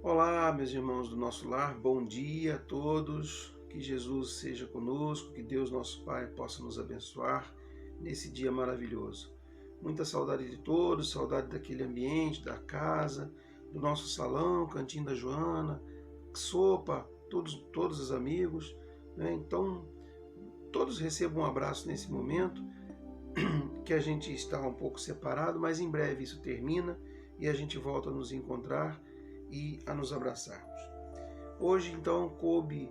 Olá, meus irmãos do nosso lar, bom dia a todos. Que Jesus seja conosco, que Deus, nosso Pai, possa nos abençoar nesse dia maravilhoso. Muita saudade de todos, saudade daquele ambiente, da casa, do nosso salão, cantinho da Joana, sopa, todos os amigos, né? Então, todos recebam um abraço nesse momento, que a gente está um pouco separado, mas em breve isso termina e a gente volta a nos encontrar e a nos abraçarmos. Hoje, então, coube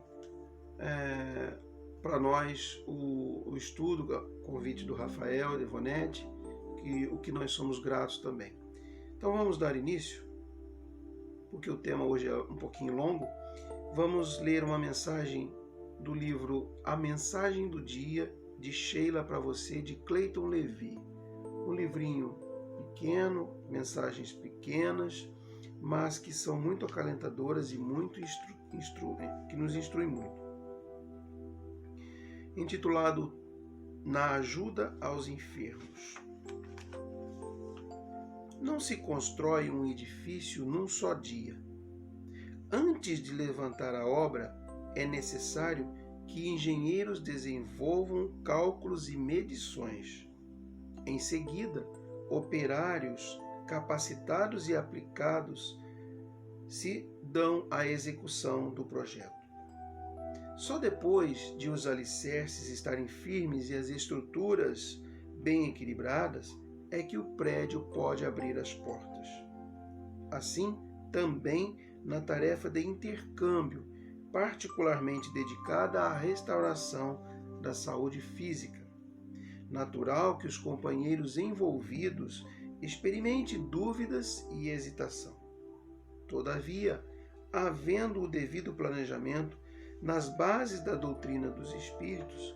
para nós o estudo, o convite do Rafael e Devonete, o que nós somos gratos também. Então vamos dar início, porque o tema hoje é um pouquinho longo. Vamos ler uma mensagem do livro A Mensagem do Dia, de Sheila para Você, de Clayton Levy. Um livrinho pequeno, mensagens pequenas, mas que são muito acalentadoras e muito que nos instruem muito. Intitulado Na Ajuda aos Enfermos. Não se constrói um edifício num só dia. Antes de levantar a obra, é necessário que engenheiros desenvolvam cálculos e medições. Em seguida, operários capacitados e aplicados se dão à execução do projeto. Só depois de os alicerces estarem firmes e as estruturas bem equilibradas é que o prédio pode abrir as portas. Assim, também na tarefa de intercâmbio, particularmente dedicada à restauração da saúde física. Natural que os companheiros envolvidos experimentem dúvidas e hesitação. Todavia, havendo o devido planejamento nas bases da doutrina dos espíritos,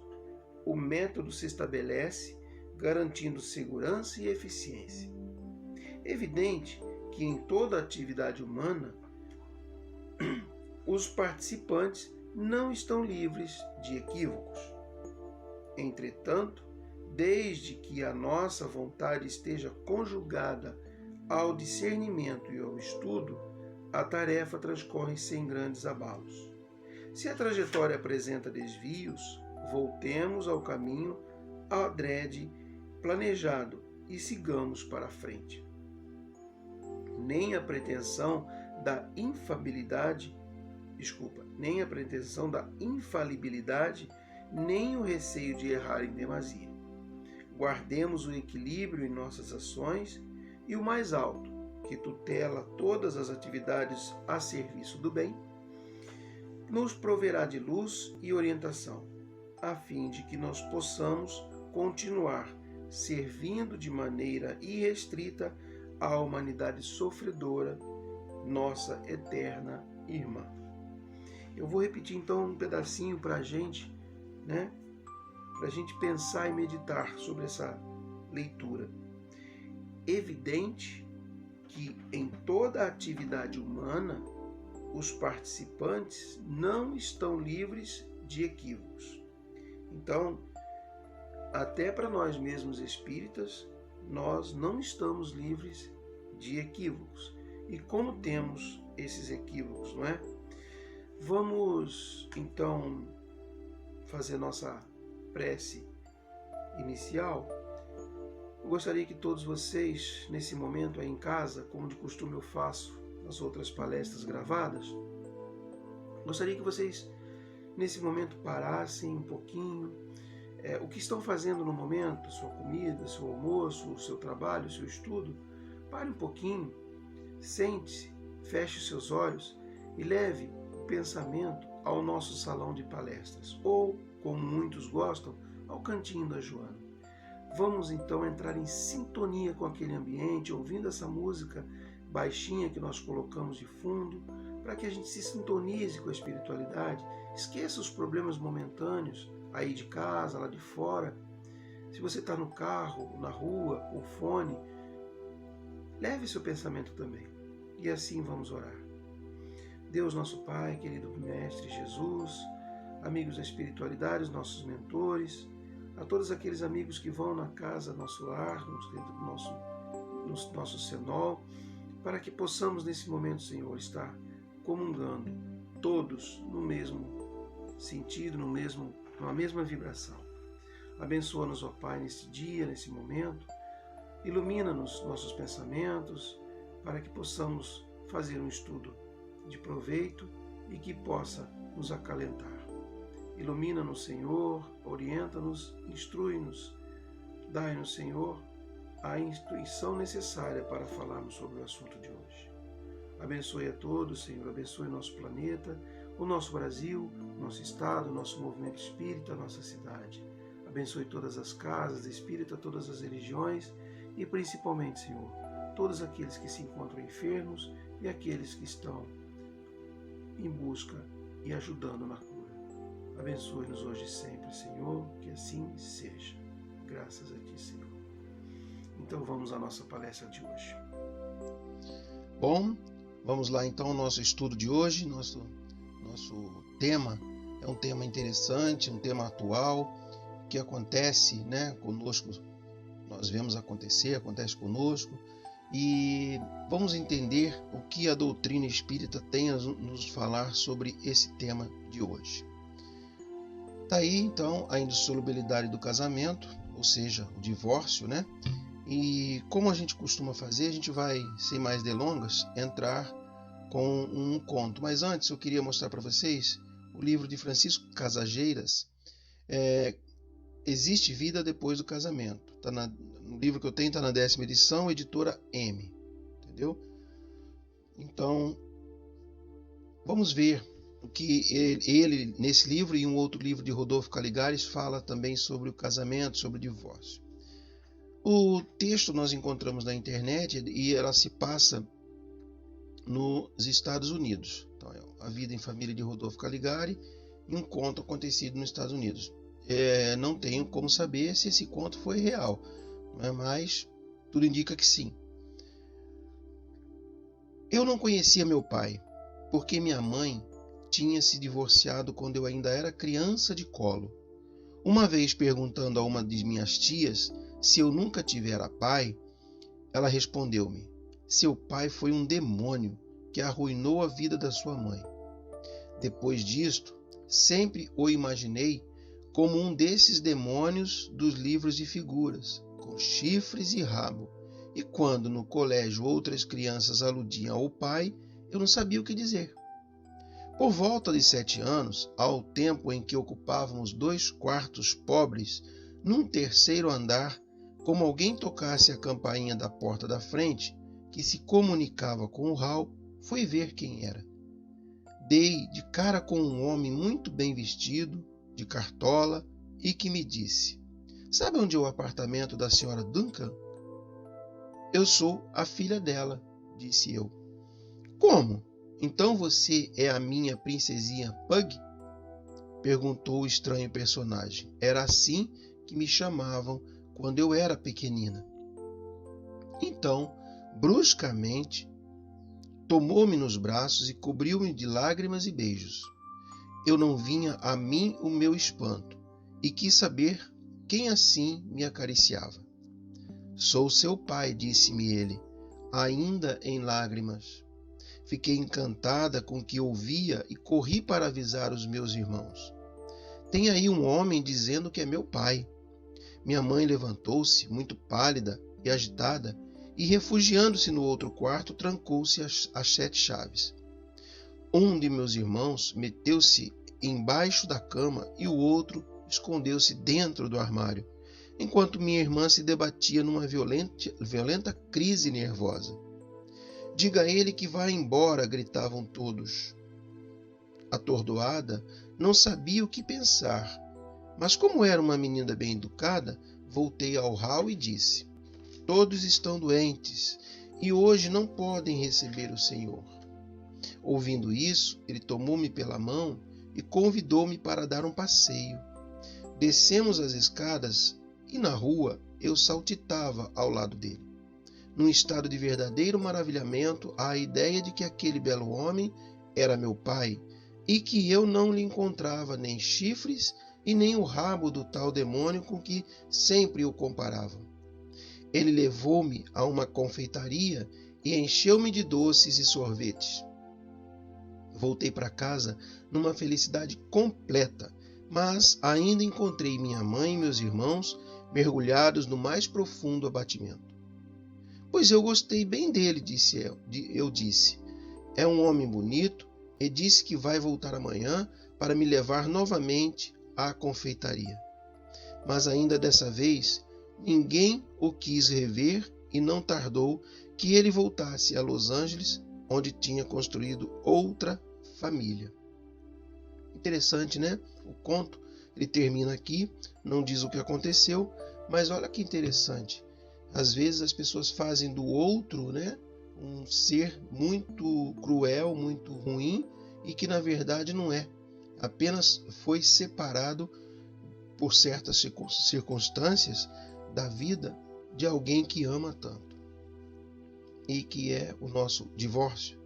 o método se estabelece, garantindo segurança e eficiência. Evidente que em toda atividade humana, os participantes não estão livres de equívocos. Entretanto, desde que a nossa vontade esteja conjugada ao discernimento e ao estudo, a tarefa transcorre sem grandes abalos. Se a trajetória apresenta desvios, voltemos ao caminho adrede planejado e sigamos para a frente. Nem a pretensão da infalibilidade, nem o receio de errar em demasia. Guardemos o equilíbrio em nossas ações e o mais alto, que tutela todas as atividades a serviço do bem, nos proverá de luz e orientação, a fim de que nós possamos continuar servindo de maneira irrestrita à humanidade sofredora, nossa eterna irmã. Eu vou repetir então um pedacinho para a gente, né? Para a gente pensar e meditar sobre essa leitura. Evidente que em toda a atividade humana, os participantes não estão livres de equívocos. Então, até para nós mesmos espíritas, nós não estamos livres de equívocos. E como temos esses equívocos, não é? Vamos, então, fazer nossa prece inicial. Eu gostaria que todos vocês, nesse momento aí em casa, como de costume eu faço nas outras palestras gravadas, gostaria que vocês, nesse momento, parassem um pouquinho. O que estão fazendo no momento, sua comida, seu almoço, o seu trabalho, o seu estudo, pare um pouquinho, sente-se, feche os seus olhos e leve o pensamento ao nosso salão de palestras, ou, como muitos gostam, ao cantinho da Joana. Vamos então entrar em sintonia com aquele ambiente, ouvindo essa música baixinha que nós colocamos de fundo, para que a gente se sintonize com a espiritualidade, esqueça os problemas momentâneos, aí de casa, lá de fora. Se você está no carro, na rua, com fone, leve seu pensamento também. E assim vamos orar. Deus, nosso Pai, querido Mestre Jesus, amigos da espiritualidade, os nossos mentores, a todos aqueles amigos que vão na casa, nosso lar, no nosso cenol, para que possamos nesse momento, Senhor, estar comungando, todos no mesmo sentido, numa mesma vibração. Abençoa-nos, ó Pai, nesse dia, nesse momento. Ilumina-nos nossos pensamentos para que possamos fazer um estudo de proveito e que possa nos acalentar. Ilumina-nos, Senhor, orienta-nos, instrui-nos. Dai-nos, Senhor, a intuição necessária para falarmos sobre o assunto de hoje. Abençoe a todos, Senhor, abençoe nosso planeta, o nosso Brasil, nosso estado, nosso movimento espírita, nossa cidade. Abençoe todas as casas espíritas, todas as religiões e principalmente, Senhor, todos aqueles que se encontram enfermos e aqueles que estão em busca e ajudando na cura. Abençoe-nos hoje e sempre, Senhor, que assim seja. Graças a Ti, Senhor. Então vamos à nossa palestra de hoje. Bom, vamos lá então ao nosso estudo de hoje. Nosso tema é um tema interessante, um tema atual, que acontece, conosco. Nós vemos acontece conosco, e vamos entender o que a doutrina espírita tem a nos falar sobre esse tema de hoje. Daí então a indissolubilidade do casamento, ou seja, o divórcio, E como a gente costuma fazer, a gente vai, sem mais delongas, entrar com um conto. Mas antes eu queria mostrar para vocês o livro de Francisco Casageiras, Existe Vida Depois do Casamento. No livro que eu tenho está na 10ª edição, editora M. Entendeu? Então, vamos ver o que ele, nesse livro e um outro livro de Rodolfo Caligares, fala também sobre o casamento, sobre o divórcio. O texto nós encontramos na internet e ela se passa nos Estados Unidos. Então, é A Vida em Família de Rodolfo Caligari e um conto acontecido nos Estados Unidos. Não tenho como saber se esse conto foi real, mas tudo indica que sim. Eu não conhecia meu pai, porque minha mãe tinha se divorciado quando eu ainda era criança de colo. Uma vez perguntando a uma de minhas tias se eu nunca tivera pai, ela respondeu-me: seu pai foi um demônio que arruinou a vida da sua mãe. Depois disto, sempre o imaginei como um desses demônios dos livros de figuras, com chifres e rabo. E quando no colégio outras crianças aludiam ao pai, eu não sabia o que dizer. Por volta de 7 anos, ao tempo em que ocupávamos 2 quartos pobres, num 3º andar, como alguém tocasse a campainha da porta da frente, que se comunicava com o hall, fui ver quem era. Dei de cara com um homem muito bem vestido, de cartola, e que me disse: sabe onde é o apartamento da senhora Duncan? Eu sou a filha dela, disse eu. Como? Então você é a minha princesinha Pug? Perguntou o estranho personagem. Era assim que me chamavam quando eu era pequenina. Então, bruscamente, tomou-me nos braços e cobriu-me de lágrimas e beijos. Eu não vinha a mim o meu espanto, e quis saber quem assim me acariciava. Sou seu pai, disse-me ele, ainda em lágrimas. Fiquei encantada com o que ouvia e corri para avisar os meus irmãos. Tem aí um homem dizendo que é meu pai. Minha mãe levantou-se, muito pálida e agitada, e refugiando-se no outro quarto, trancou-se às 7 chaves. Um de meus irmãos meteu-se embaixo da cama e o outro escondeu-se dentro do armário, enquanto minha irmã se debatia numa violenta crise nervosa. Diga a ele que vá embora, gritavam todos. Atordoada, não sabia o que pensar, mas como era uma menina bem educada, voltei ao hall e disse: todos estão doentes e hoje não podem receber o Senhor. Ouvindo isso, ele tomou-me pela mão e convidou-me para dar um passeio. Descemos as escadas e na rua eu saltitava ao lado dele, num estado de verdadeiro maravilhamento à ideia de que aquele belo homem era meu pai e que eu não lhe encontrava nem chifres e nem o rabo do tal demônio com que sempre o comparavam. Ele levou-me a uma confeitaria e encheu-me de doces e sorvetes. Voltei para casa numa felicidade completa, mas ainda encontrei minha mãe e meus irmãos mergulhados no mais profundo abatimento. Pois eu gostei bem dele, eu disse. É um homem bonito e disse que vai voltar amanhã para me levar novamente à confeitaria. Mas ainda dessa vez, ninguém o quis rever e não tardou que ele voltasse a Los Angeles, onde tinha construído outra família. Interessante, né? O conto ele termina aqui, não diz o que aconteceu, mas olha que interessante. Às vezes as pessoas fazem do outro, né, um ser muito cruel, muito ruim, e que na verdade não é. Apenas foi separado por certas circunstâncias da vida de alguém que ama tanto. E que é o nosso divórcio.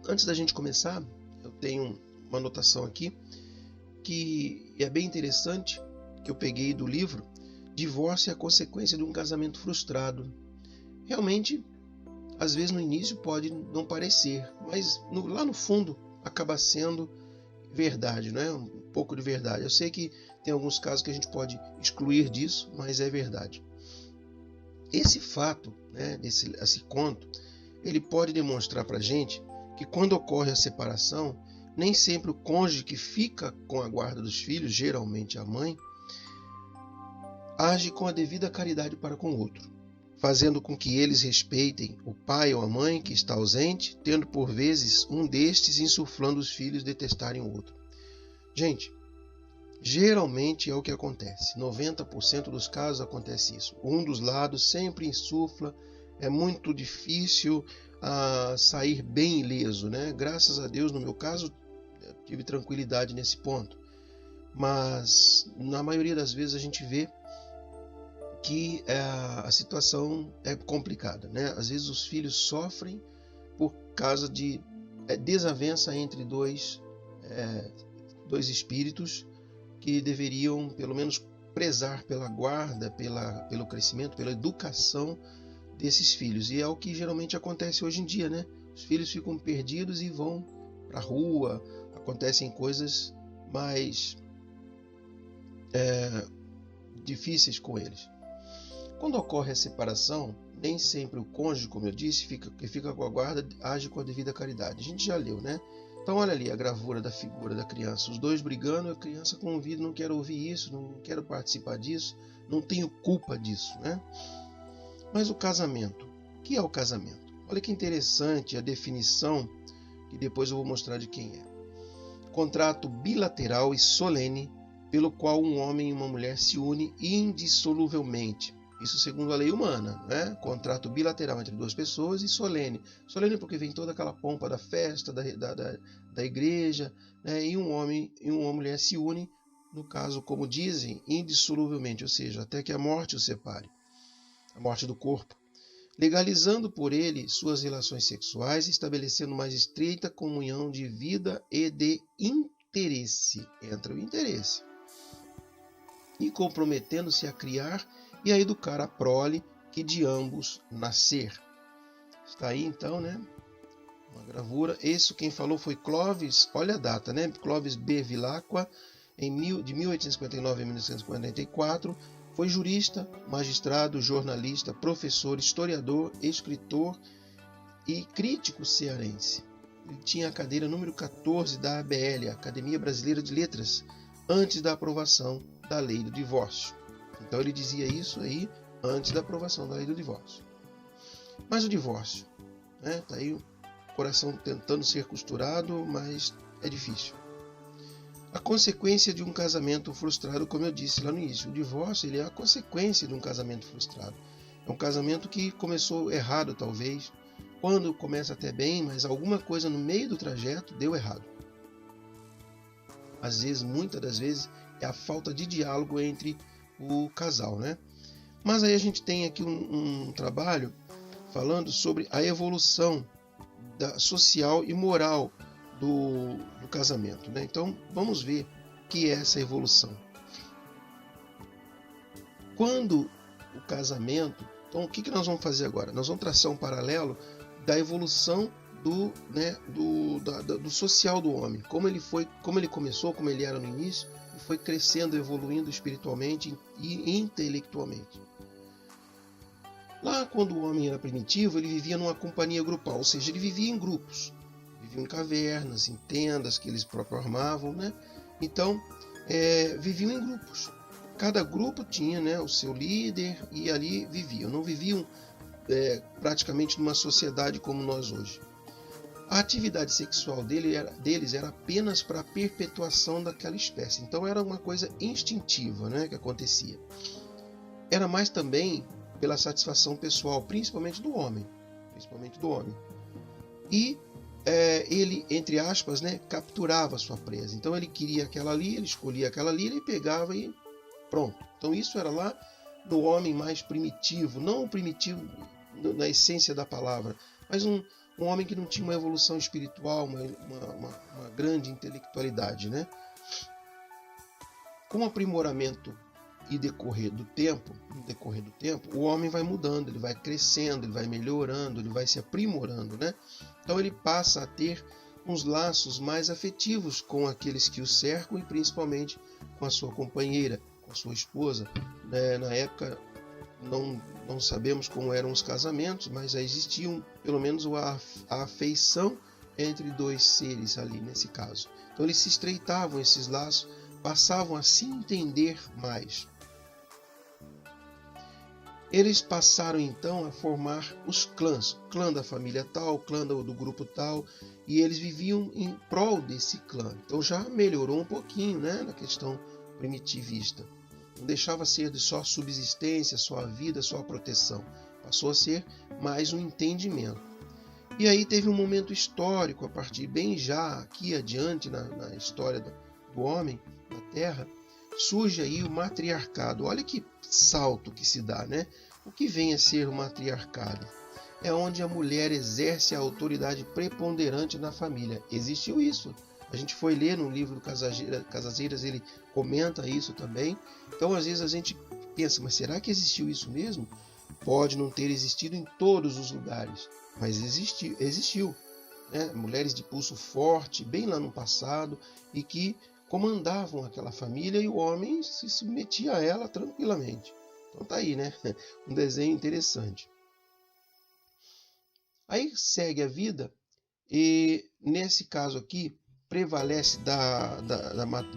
Antes da gente começar, eu tenho uma anotação aqui que é bem interessante, que eu peguei do livro Divórcio é a consequência de um casamento frustrado. Realmente, às vezes no início pode não parecer, mas lá no fundo acaba sendo verdade, não é? Um pouco de verdade. Eu sei que tem alguns casos que a gente pode excluir disso, mas é verdade. Esse fato, né, esse conto, ele pode demonstrar para a gente que quando ocorre a separação, nem sempre o cônjuge que fica com a guarda dos filhos, geralmente a mãe, age com a devida caridade para com o outro, fazendo com que eles respeitem o pai ou a mãe que está ausente, tendo por vezes um destes insuflando os filhos detestarem o outro. Gente, geralmente é o que acontece. 90% dos casos acontece isso. Um dos lados sempre insufla, é muito difícil sair bem ileso, né? Graças a Deus, no meu caso, eu tive tranquilidade nesse ponto. Mas na maioria das vezes a gente vê que a situação é complicada, né? Às vezes os filhos sofrem por causa de desavença entre dois espíritos que deveriam, pelo menos, prezar pela guarda, pelo crescimento, pela educação desses filhos. E é o que geralmente acontece hoje em dia, né? Os filhos ficam perdidos e vão para a rua, acontecem coisas mais difíceis com eles. Quando ocorre a separação, nem sempre o cônjuge, como eu disse, que fica com a guarda, age com a devida caridade. A gente já leu, né? Então olha ali a gravura da figura da criança, os dois brigando, a criança com o ouvido, não quero ouvir isso, não quero participar disso, não tenho culpa disso, né? Mas o casamento, o que é o casamento? Olha que interessante a definição, que depois eu vou mostrar de quem é. Contrato bilateral e solene, pelo qual um homem e uma mulher se unem indissoluvelmente. Isso segundo a lei humana, né? Contrato bilateral entre duas pessoas e solene. Solene porque vem toda aquela pompa da festa, da igreja, né? E um homem e uma mulher se unem, no caso, como dizem, indissoluvelmente, ou seja, até que a morte os separe, a morte do corpo, legalizando por ele suas relações sexuais e estabelecendo mais estreita comunhão de vida e de interesse. Entra o interesse. E comprometendo-se a criar e a educar a prole que de ambos nascer. Está aí então, né? Uma gravura. Isso quem falou foi Clovis, olha a data, né? Clovis B. Vilacqua, de 1859 a 1944, foi jurista, magistrado, jornalista, professor, historiador, escritor e crítico cearense. Ele tinha a cadeira número 14 da ABL, Academia Brasileira de Letras, antes da aprovação da lei do divórcio. Então ele dizia isso aí antes da aprovação da lei do divórcio. Mas o divórcio, né? Tá aí o coração tentando ser costurado, mas é difícil. A consequência de um casamento frustrado, como eu disse lá no início, o divórcio ele é a consequência de um casamento frustrado. É um casamento que começou errado talvez, quando começa até bem, mas alguma coisa no meio do trajeto deu errado. Às vezes, muitas das vezes, é a falta de diálogo entre o casal, né? Mas aí a gente tem aqui um trabalho falando sobre a evolução social e moral do casamento, né? Então vamos ver o que é essa evolução. Quando o casamento, então o que nós vamos fazer agora? Nós vamos traçar um paralelo da evolução do social do homem, como ele começou, como ele era no início, e foi crescendo, evoluindo espiritualmente e intelectualmente. Lá, quando o homem era primitivo, ele vivia numa companhia grupal, ou seja, ele vivia em grupos, vivia em cavernas, em tendas que eles próprios armavam, né? Então, viviam em grupos. Cada grupo tinha, né, o seu líder e ali viviam. Não viviam praticamente numa sociedade como nós hoje. A atividade sexual deles era apenas para a perpetuação daquela espécie. Então era uma coisa instintiva, né, que acontecia. Era mais também pela satisfação pessoal, principalmente do homem. E ele, entre aspas, né, capturava a sua presa. Então ele queria aquela ali, ele escolhia aquela ali, ele pegava e pronto. Então isso era lá no homem mais primitivo, não o primitivo na essência da palavra, mas um homem que não tinha uma evolução espiritual, uma grande intelectualidade, né? Com o aprimoramento e no decorrer do tempo, o homem vai mudando, ele vai crescendo, ele vai melhorando, ele vai se aprimorando, né? Então ele passa a ter uns laços mais afetivos com aqueles que o cercam e principalmente com a sua companheira, com a sua esposa. Na época não sabemos como eram os casamentos, mas já existiam pelo menos a afeição entre dois seres ali nesse caso. Então eles se estreitavam esses laços, passavam a se entender mais. Eles passaram então a formar os clãs, o clã da família tal, o clã do grupo tal, e eles viviam em prol desse clã. Então já melhorou um pouquinho, né, na questão primitivista. Não deixava ser de só subsistência, só a vida, só a proteção. Passou a ser mais um entendimento. E aí teve um momento histórico, a partir bem já aqui adiante na história do homem, na Terra, surge aí o matriarcado. Olha que salto que se dá, né? O que vem a ser o matriarcado? É onde a mulher exerce a autoridade preponderante na família. Existiu isso. A gente foi ler no livro do Casaseiras, ele comenta isso também. Então, às vezes a gente pensa, mas será que existiu isso mesmo? Pode não ter existido em todos os lugares, mas existiu. Né? Mulheres de pulso forte, bem lá no passado, e que comandavam aquela família e o homem se submetia a ela tranquilamente. Então tá aí, né? Um desenho interessante. Aí segue a vida e nesse caso aqui prevalece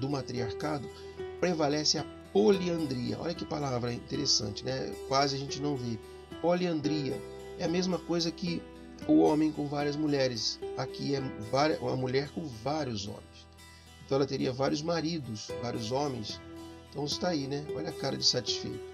do matriarcado, prevalece a poliandria. Olha que palavra interessante, né? Quase a gente não vê. Poliandria é a mesma coisa que o homem com várias mulheres. Aqui é uma mulher com vários homens. Então ela teria vários maridos, vários homens. Então está aí, né? Olha a cara de satisfeito.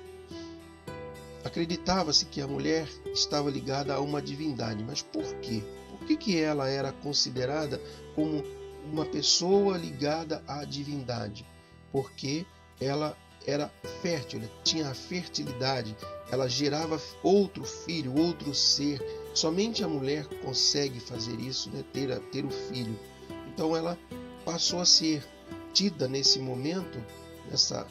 Acreditava-se que a mulher estava ligada a uma divindade. Mas por quê? Por que ela era considerada como uma pessoa ligada à divindade? Porque ela era fértil, ela tinha a fertilidade, ela gerava outro filho, outro ser. Somente a mulher consegue fazer isso, né? ter o filho. Então ela passou a ser tida nesse momento,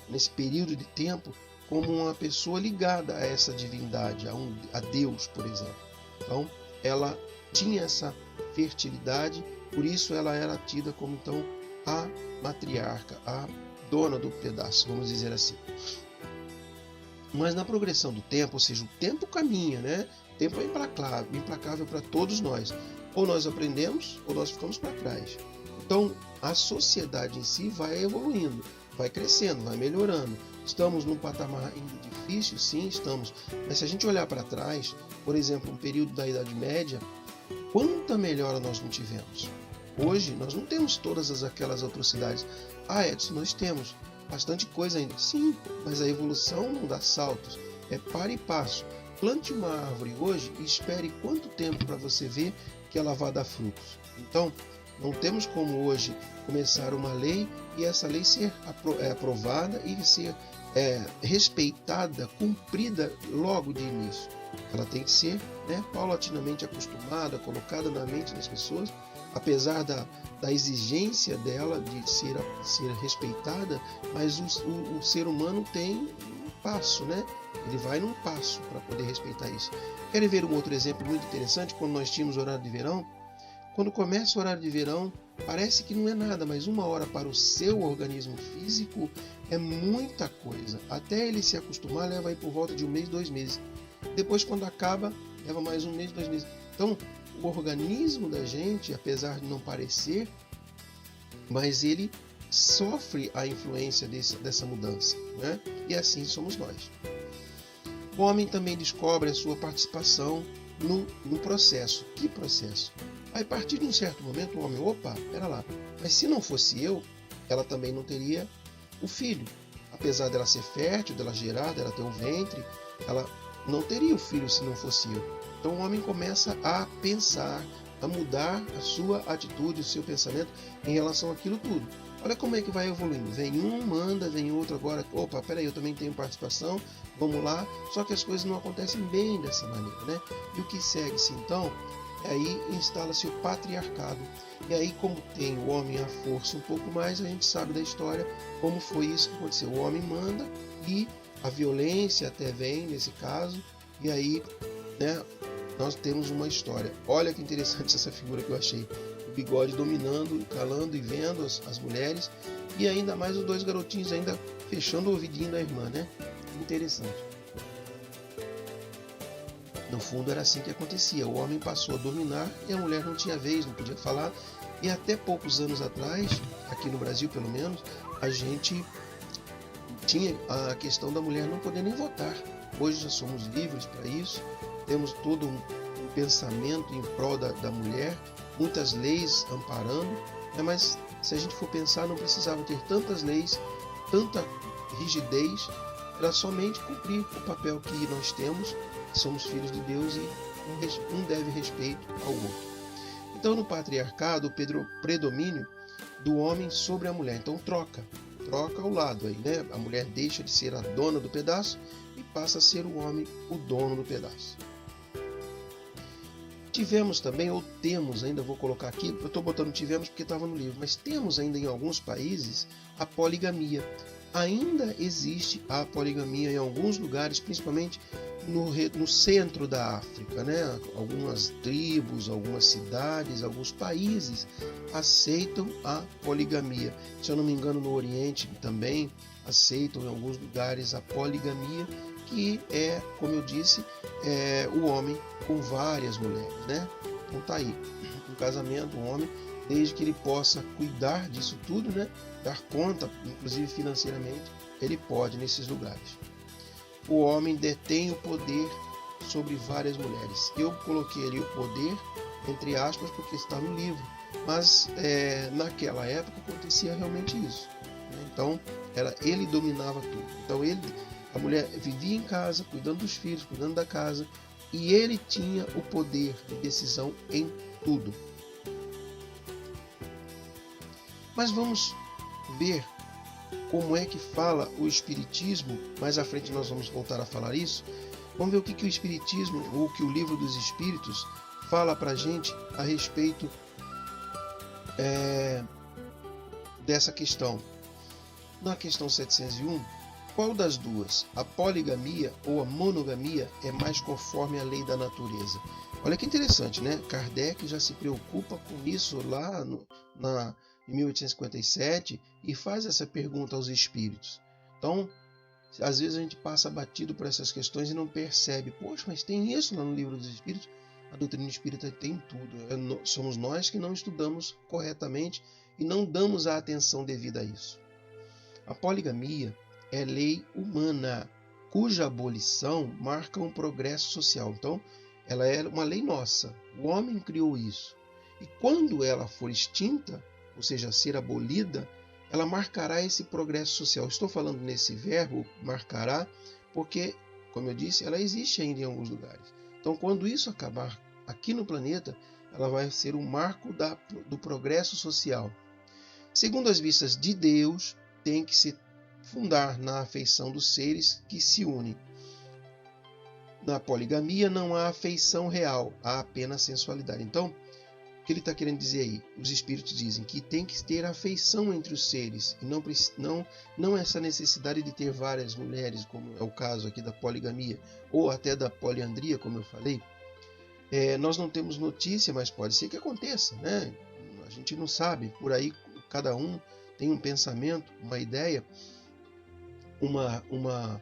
nesse período de tempo, como uma pessoa ligada a essa divindade, a Deus, por exemplo. Então ela tinha essa fertilidade, por isso ela era tida como então a matriarca, a dona do pedaço, vamos dizer assim. Mas na progressão do tempo, ou seja, o tempo caminha, né? O tempo é implacável para todos nós. Ou nós aprendemos, ou nós ficamos para trás. Então, a sociedade em si vai evoluindo, vai crescendo, vai melhorando. Estamos num patamar ainda difícil, sim, estamos. Mas se a gente olhar para trás, por exemplo, um período da Idade Média, quanta melhora nós não tivemos? Hoje, nós não temos todas aquelas atrocidades. Edson, nós temos bastante coisa ainda. Sim, mas a evolução não dá saltos. É para e passo. Plante uma árvore hoje e espere quanto tempo para você ver que ela vai dar frutos. Então, não temos como hoje começar uma lei e essa lei ser aprovada e ser respeitada, cumprida logo de início. Ela tem que ser, né, paulatinamente acostumada, colocada na mente das pessoas, apesar da exigência dela de ser respeitada, mas o ser humano tem um passo, né? Ele vai num passo para poder respeitar isso. Querem ver um outro exemplo muito interessante? Quando nós tínhamos horário de verão, Quando começa o horário de verão, parece que não é nada, mas 1 hora para o seu organismo físico é muita coisa. Até ele se acostumar, leva aí por volta de 1 mês, 2 meses. Depois, quando acaba, leva mais 1 mês, 2 meses. Então, o organismo da gente, apesar de não parecer, mas ele sofre a influência dessa mudança, né? E assim somos nós. O homem também descobre a sua participação no processo. Que processo? Aí, a partir de um certo momento, o homem, opa, pera lá, mas se não fosse eu, ela também não teria o filho. Apesar dela ser fértil, dela gerar, dela ter um ventre, ela não teria o filho se não fosse eu. Então o homem começa a pensar, a mudar a sua atitude, o seu pensamento em relação àquilo tudo. Olha como é que vai evoluindo. Vem um, manda, vem outro agora. Opa, peraí, eu também tenho participação, vamos lá. Só que as coisas não acontecem bem dessa maneira, né? E o que segue-se então, aí instala-se o patriarcado. E aí, como tem o homem à força um pouco mais, a gente sabe da história como foi isso que aconteceu. O homem manda e a violência até vem nesse caso. E aí, né, nós temos uma história. Olha que interessante essa figura que eu achei. O bigode dominando, calando e vendo as mulheres. E ainda mais os 2 garotinhos ainda fechando o ouvidinho da irmã, né? Interessante. No fundo era assim que acontecia. O homem passou a dominar e a mulher não tinha vez, não podia falar. E até poucos anos atrás, aqui no Brasil pelo menos, a gente tinha a questão da mulher não poder nem votar. Hoje já somos livres para isso. Temos todo um pensamento em prol da mulher, muitas leis amparando, né? Mas se a gente for pensar, não precisava ter tantas leis, tanta rigidez, era somente cumprir o papel que nós temos, que somos filhos de Deus e um deve respeito ao outro. Então no patriarcado, o predomínio do homem sobre a mulher, então troca o lado aí, né? A mulher deixa de ser a dona do pedaço e passa a ser o homem o dono do pedaço. Tivemos também, ou temos ainda, vou colocar aqui, eu estou botando tivemos porque estava no livro, mas temos ainda em alguns países a poligamia. Ainda existe a poligamia em alguns lugares, principalmente no centro da África, né? Algumas tribos, algumas cidades, alguns países aceitam a poligamia. Se eu não me engano, no Oriente também aceitam em alguns lugares a poligamia, que é, como eu disse, o homem com várias mulheres, né? Então tá aí, um casamento, um homem, desde que ele possa cuidar disso tudo, né? Dar conta, inclusive financeiramente, ele pode nesses lugares. O homem detém o poder sobre várias mulheres. Eu coloquei ali o poder, entre aspas, porque está no livro, mas naquela época acontecia realmente isso, né? Então ele dominava tudo. Então a mulher vivia em casa, cuidando dos filhos, cuidando da casa, e ele tinha o poder de decisão em tudo. Mas vamos ver como é que fala o Espiritismo. Mais à frente nós vamos voltar a falar isso. Vamos ver o que o Espiritismo, ou o que o Livro dos Espíritos fala para a gente a respeito dessa questão. Na questão 701, qual das duas, a poligamia ou a monogamia, é mais conforme a lei da natureza? Olha que interessante, né? Kardec já se preocupa com isso lá em 1857 e faz essa pergunta aos espíritos. Então, às vezes a gente passa batido por essas questões e não percebe. Poxa, mas tem isso lá no Livro dos Espíritos? A doutrina espírita tem tudo. Somos nós que não estudamos corretamente e não damos a atenção devida a isso. A poligamia é lei humana, cuja abolição marca um progresso social. Então, ela é uma lei nossa. O homem criou isso. E quando ela for extinta, ou seja, ser abolida, ela marcará esse progresso social. Estou falando nesse verbo, marcará, porque, como eu disse, ela existe ainda em alguns lugares. Então, quando isso acabar aqui no planeta, ela vai ser um marco do progresso social. Segundo as vistas de Deus, tem que se fundar na afeição dos seres que se unem. Na poligamia não há afeição real, há apenas sensualidade. Então, o que ele está querendo dizer aí? Os espíritos dizem que tem que ter afeição entre os seres, e não essa necessidade de ter várias mulheres, como é o caso aqui da poligamia, ou até da poliandria, como eu falei. Nós não temos notícia, mas pode ser que aconteça, né? A gente não sabe. Por aí cada um tem um pensamento, uma ideia, uma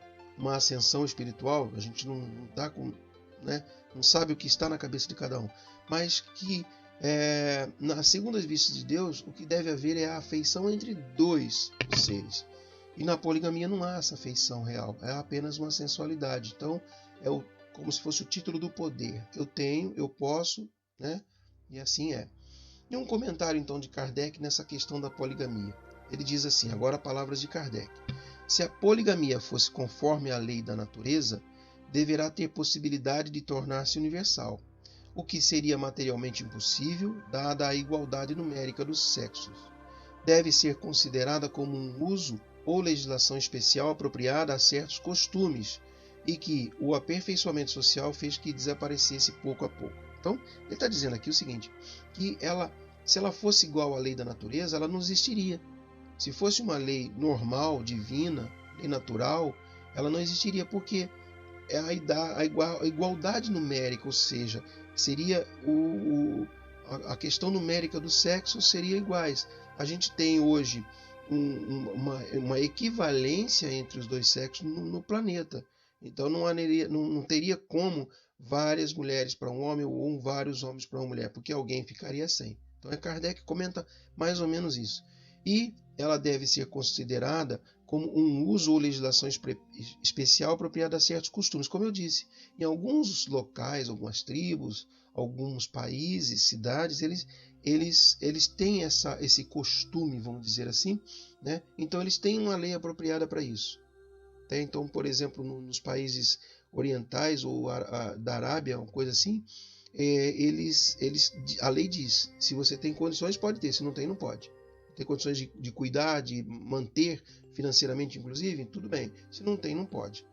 ascensão espiritual. A gente não tá com, né? Não sabe o que está na cabeça de cada um. Mas que nas segundas vistas de Deus, o que deve haver é a afeição entre dois seres. E na poligamia não há essa afeição real, é apenas uma sensualidade. Então, como se fosse o título do poder. Eu tenho, eu posso, né? E assim é. E um comentário então de Kardec nessa questão da poligamia. Ele diz assim, agora palavras de Kardec. Se a poligamia fosse conforme à lei da natureza, deverá ter possibilidade de tornar-se universal, o que seria materialmente impossível, dada a igualdade numérica dos sexos. Deve ser considerada como um uso ou legislação especial apropriada a certos costumes, e que o aperfeiçoamento social fez que desaparecesse pouco a pouco. Então, ele está dizendo aqui o seguinte, que se ela fosse igual à lei da natureza, ela não existiria. Se fosse uma lei normal, divina, lei natural, ela não existiria, porque a igualdade numérica, ou seja, seria a questão numérica do sexo seria iguais. A gente tem hoje uma equivalência entre os dois sexos no planeta. Então não teria como várias mulheres para um homem ou vários homens para uma mulher, porque alguém ficaria sem. Então Kardec comenta mais ou menos isso. E ela deve ser considerada como um uso ou legislação especial apropriada a certos costumes. Como eu disse, em alguns locais, algumas tribos, alguns países, cidades, eles têm esse costume, vamos dizer assim, né? Então eles têm uma lei apropriada para isso. Então, por exemplo, nos países orientais ou da Arábia, uma coisa assim, a lei diz, se você tem condições, pode ter, se não tem, não pode. Tem condições de cuidar, de manter financeiramente, inclusive, tudo bem. Se não tem, não pode.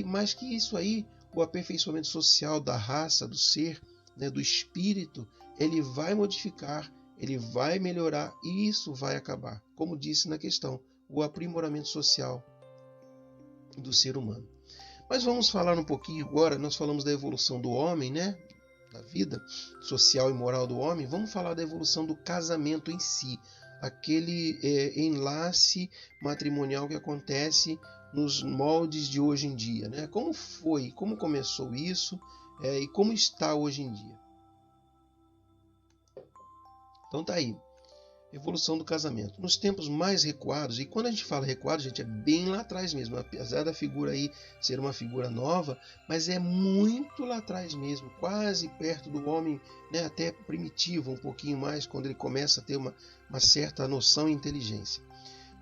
Mais que isso aí, o aperfeiçoamento social da raça, do ser, né, do espírito, ele vai modificar, ele vai melhorar e isso vai acabar. Como disse na questão, o aprimoramento social do ser humano. Mas vamos falar um pouquinho agora, nós falamos da evolução do homem, né? Da vida social e moral do homem. Vamos falar da evolução do casamento em si, aquele enlace matrimonial que acontece nos moldes de hoje em dia, né? Como foi, como começou isso e como está hoje em dia. Então tá aí. Evolução do casamento. Nos tempos mais recuados, e quando a gente fala recuado, gente, é bem lá atrás mesmo, apesar da figura aí ser uma figura nova, mas é muito lá atrás mesmo, quase perto do homem, né, até primitivo, um pouquinho mais, quando ele começa a ter uma certa noção e inteligência.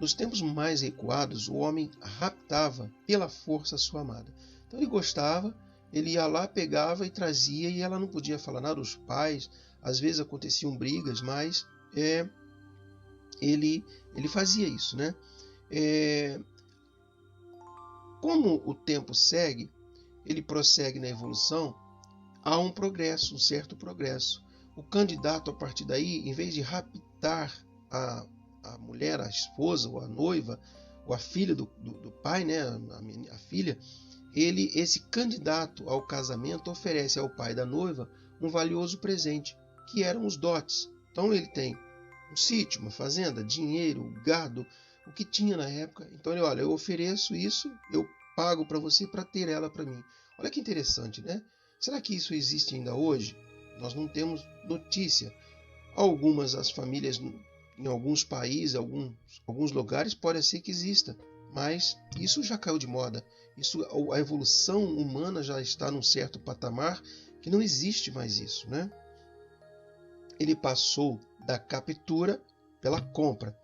Nos tempos mais recuados, o homem raptava pela força a sua amada. Então ele gostava, ele ia lá, pegava e trazia, e ela não podia falar nada, os pais, às vezes aconteciam brigas, mas ele fazia isso, né? Como o tempo segue, ele prossegue na evolução, há um progresso, um certo progresso. O candidato, a partir daí, em vez de raptar a mulher, a esposa, ou a noiva, ou a filha do pai, né? A filha, esse candidato ao casamento oferece ao pai da noiva um valioso presente, que eram os dotes. Então ele tem um sítio, uma fazenda, dinheiro, gado, o que tinha na época. Então ele, olha, eu ofereço isso, eu pago para você para ter ela para mim. Olha que interessante, né? Será que isso existe ainda hoje? Nós não temos notícia. As famílias, em alguns países, alguns lugares, pode ser que exista, mas isso já caiu de moda. A evolução humana já está num certo patamar que não existe mais isso, né? Ele passou da captura pela compra.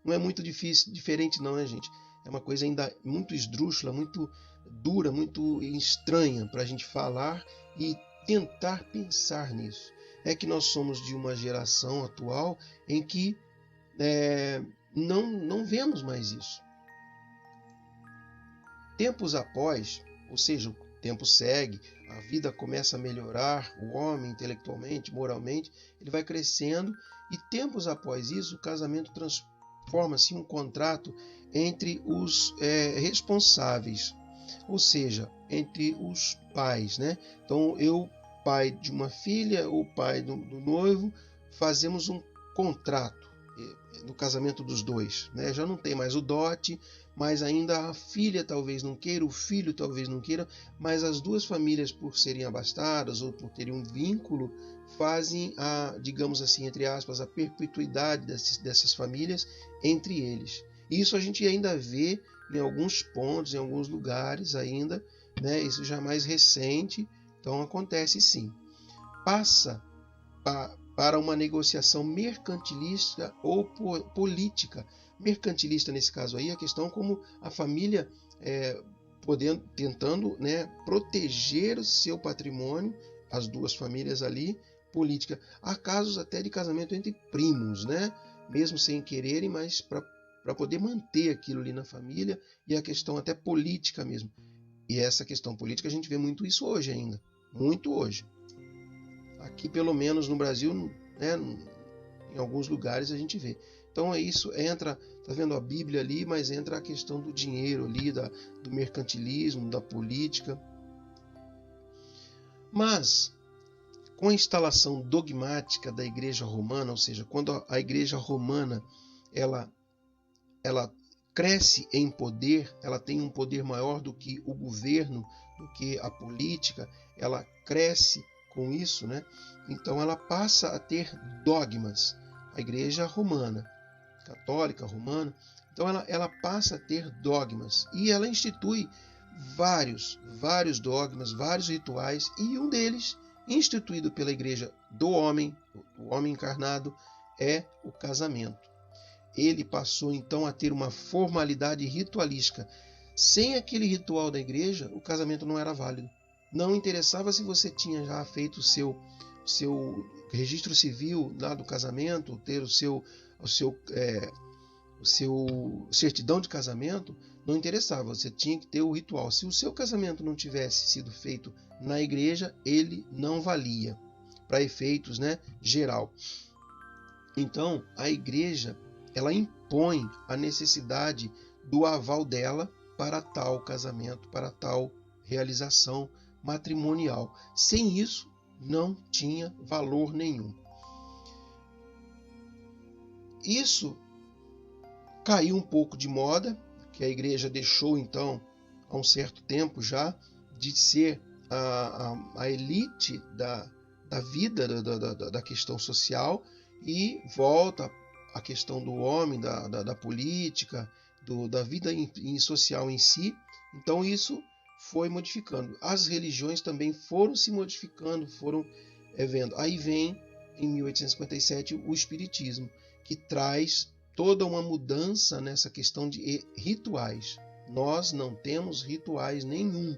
Não é muito diferente não, né, gente? É uma coisa ainda muito esdrúxula, muito dura, muito estranha para a gente falar e tentar pensar nisso. É que nós somos de uma geração atual em que não vemos mais isso. Tempos após, ou seja, o tempo segue, a vida começa a melhorar, o homem intelectualmente, moralmente, ele vai crescendo e tempos após isso, o casamento transforma-se em um contrato entre os responsáveis, ou seja, entre os pais, né? Então eu pai de uma filha, o pai do noivo, fazemos um contrato no casamento dos dois, né? Já não tem mais o dote, mas ainda a filha talvez não queira, o filho talvez não queira, mas as duas famílias, por serem abastadas ou por terem um vínculo, fazem digamos assim, entre aspas, a perpetuidade dessas famílias entre eles. Isso a gente ainda vê em alguns pontos, em alguns lugares ainda, né? Isso já é mais recente, então acontece sim. Passa para uma negociação mercantilista ou política. Mercantilista nesse caso aí, a questão como a família tentando, né, proteger o seu patrimônio, as duas famílias ali, política. Há casos até de casamento entre primos, né, mesmo sem quererem, mas para poder manter aquilo ali na família, e a questão até política mesmo. E essa questão política a gente vê muito isso hoje ainda, muito hoje. Aqui, pelo menos no Brasil, né, em alguns lugares a gente vê. Então é isso, entra, tá vendo a Bíblia ali, mas entra a questão do dinheiro ali, do mercantilismo, da política. Mas, com a instalação dogmática da Igreja Romana, ou seja, quando a Igreja Romana ela cresce em poder, ela tem um poder maior do que o governo, do que a política, ela cresce com isso, né? Então ela passa a ter dogmas. A Igreja Romana, católica romana, então ela passa a ter dogmas e ela institui vários dogmas, vários rituais, e um deles, instituído pela Igreja do homem, o homem encarnado, é o casamento. Ele passou então a ter uma formalidade ritualística. Sem aquele ritual da igreja, o casamento não era válido. Não interessava se você tinha já feito o seu registro civil lá do casamento, ter o seu certidão de casamento, não interessava, você tinha que ter o ritual. Se o seu casamento não tivesse sido feito na igreja, ele não valia, para efeitos, né, geral. Então, a igreja, ela impõe a necessidade do aval dela para tal casamento, para tal realização matrimonial. Sem isso, não tinha valor nenhum. Isso caiu um pouco de moda, que a igreja deixou então, há um certo tempo já, de ser a elite da vida, da questão social, e volta à questão do homem, da política, da vida social em si. Então isso foi modificando. As religiões também foram se modificando, foram vendo. Aí vem, em 1857, o Espiritismo, que traz toda uma mudança nessa questão de rituais. Nós não temos rituais nenhum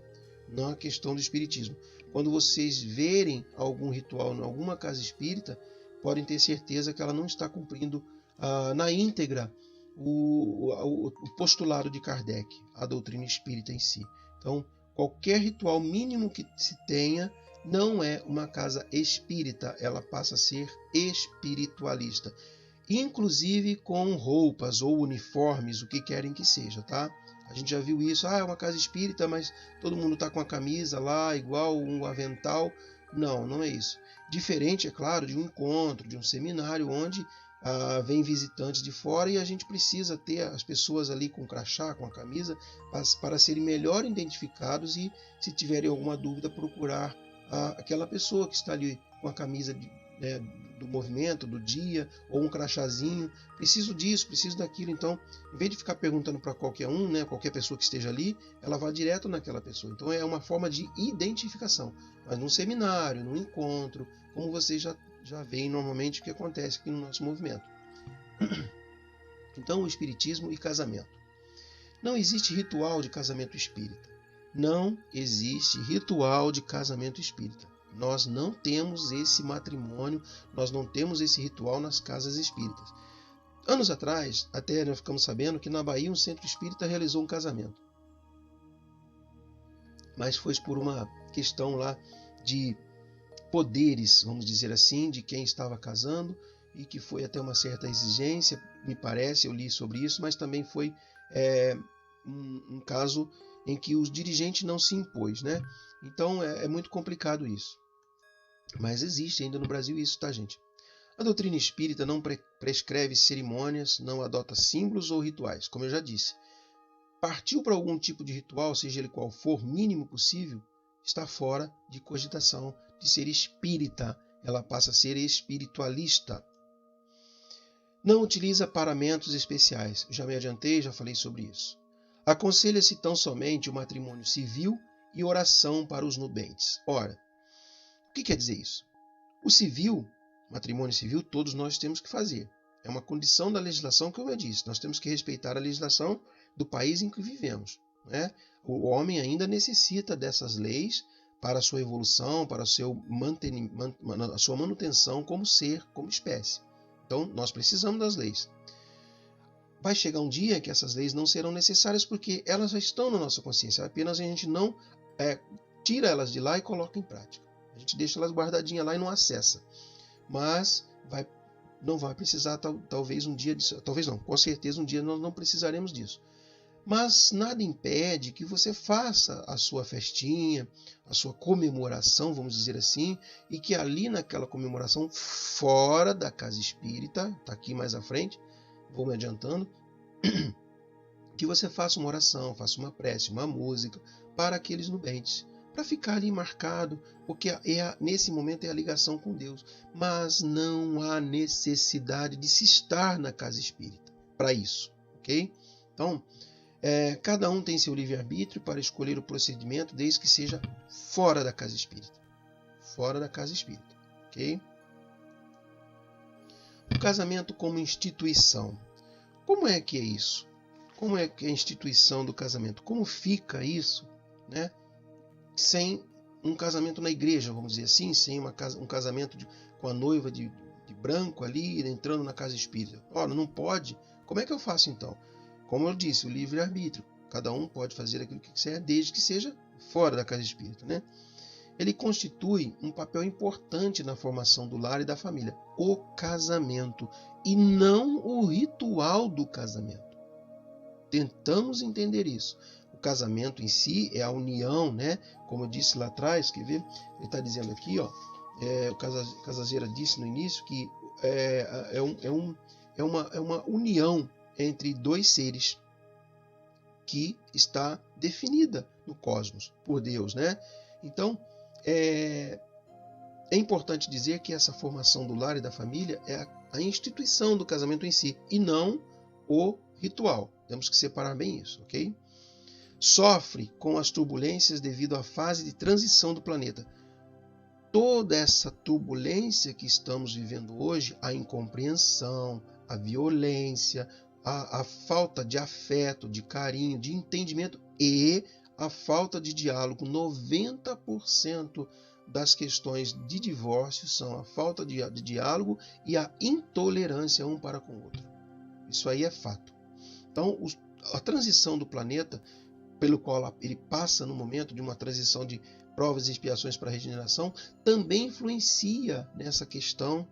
na questão do Espiritismo. Quando vocês verem algum ritual em alguma casa espírita, podem ter certeza que ela não está cumprindo na íntegra o postulado de Kardec, a doutrina espírita em si. Então, qualquer ritual mínimo que se tenha não é uma casa espírita, ela passa a ser espiritualista. Inclusive com roupas ou uniformes, o que querem que seja, tá? A gente já viu isso, é uma casa espírita, mas todo mundo está com a camisa lá, igual um avental. Não, não é isso. Diferente, é claro, de um encontro, de um seminário, onde vem visitantes de fora e a gente precisa ter as pessoas ali com crachá, com a camisa, para serem melhor identificados e, se tiverem alguma dúvida, procurar aquela pessoa que está ali com a camisa do movimento, do dia, ou um crachazinho. Preciso disso, preciso daquilo. Então, em vez de ficar perguntando para qualquer um, né, qualquer pessoa que esteja ali, ela vai direto naquela pessoa. Então, é uma forma de identificação. Mas num seminário, num encontro, como vocês já veem normalmente o que acontece aqui no nosso movimento. Então, o espiritismo e casamento. Não existe ritual de casamento espírita. Não existe ritual de casamento espírita. Nós não temos esse matrimônio, nós não temos esse ritual nas casas espíritas. Anos atrás, até nós ficamos sabendo que na Bahia um centro espírita realizou um casamento. Mas foi por uma questão lá de poderes, vamos dizer assim, de quem estava casando, e que foi até uma certa exigência, me parece, eu li sobre isso, mas também foi um caso em que o dirigente não se impôs, né? Então é muito complicado isso. Mas existe ainda no Brasil isso, tá, gente? A doutrina espírita não prescreve cerimônias, não adota símbolos ou rituais, como eu já disse. Partiu para algum tipo de ritual, seja ele qual for, mínimo possível, está fora de cogitação de ser espírita. Ela passa a ser espiritualista. Não utiliza paramentos especiais. Já me adiantei, já falei sobre isso. Aconselha-se tão somente o matrimônio civil e oração para os nubentes. Ora, o que quer dizer isso? O civil, matrimônio civil, todos nós temos que fazer. É uma condição da legislação, como eu disse. Nós temos que respeitar a legislação do país em que vivemos, né? O homem ainda necessita dessas leis para a sua evolução, para a sua manutenção como ser, como espécie. Então, nós precisamos das leis. Vai chegar um dia que essas leis não serão necessárias porque elas já estão na nossa consciência. Apenas a gente não tira elas de lá e coloca em prática. A gente deixa elas guardadinhas lá e não acessa. Mas não vai precisar, talvez um dia disso. Talvez não, com certeza um dia nós não precisaremos disso. Mas nada impede que você faça a sua festinha, a sua comemoração, vamos dizer assim, e que ali naquela comemoração, fora da casa espírita, está aqui mais à frente, vou me adiantando, que você faça uma oração, faça uma prece, uma música para aqueles nubentes, para ficar ali marcado, porque nesse momento é a ligação com Deus. Mas não há necessidade de se estar na casa espírita para isso, ok? Então, cada um tem seu livre-arbítrio para escolher o procedimento, desde que seja fora da casa espírita. Fora da casa espírita, ok? O casamento como instituição. Como é que é isso? Como é que é a instituição do casamento? Como fica isso, né? Sem um casamento na igreja, vamos dizer assim, sem um casamento com a noiva de branco ali, entrando na casa espírita. Ora, não pode. Como é que eu faço então? Como eu disse, o livre-arbítrio. Cada um pode fazer aquilo que quiser, desde que seja fora da casa espírita, né? Ele constitui um papel importante na formação do lar e da família. O casamento, e não o ritual do casamento. Tentamos entender isso. O casamento em si é a união, né? Como eu disse lá atrás, quer ver? Ele está dizendo aqui, ó, o Casazeira disse no início que é uma união entre dois seres que está definida no cosmos por Deus, né? Então, é importante dizer que essa formação do lar e da família é a instituição do casamento em si e não o ritual. Temos que separar bem isso, ok? Sofre com as turbulências devido à fase de transição do planeta. Toda essa turbulência que estamos vivendo hoje, a incompreensão, a violência, a falta de afeto, de carinho, de entendimento e a falta de diálogo. 90% das questões de divórcio são a falta de diálogo e a intolerância um para com o outro. Isso aí é fato. Então, a transição do planeta, pelo qual ele passa no momento de uma transição de provas e expiações para a regeneração, também influencia nessa questão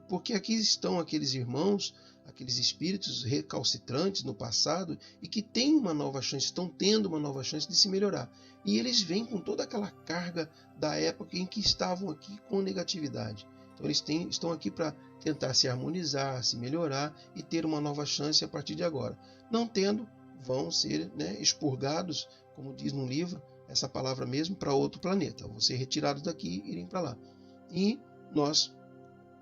porque aqui estão aqueles irmãos, aqueles espíritos recalcitrantes no passado e que têm uma nova chance, estão tendo uma nova chance de se melhorar. E eles vêm com toda aquela carga da época em que estavam aqui com negatividade. Então eles estão aqui para tentar se harmonizar, se melhorar e ter uma nova chance a partir de agora. Não tendo, vão ser, né, expurgados, como diz no livro, essa palavra mesmo, para outro planeta. Vão ser retirados daqui e irem para lá. E nós,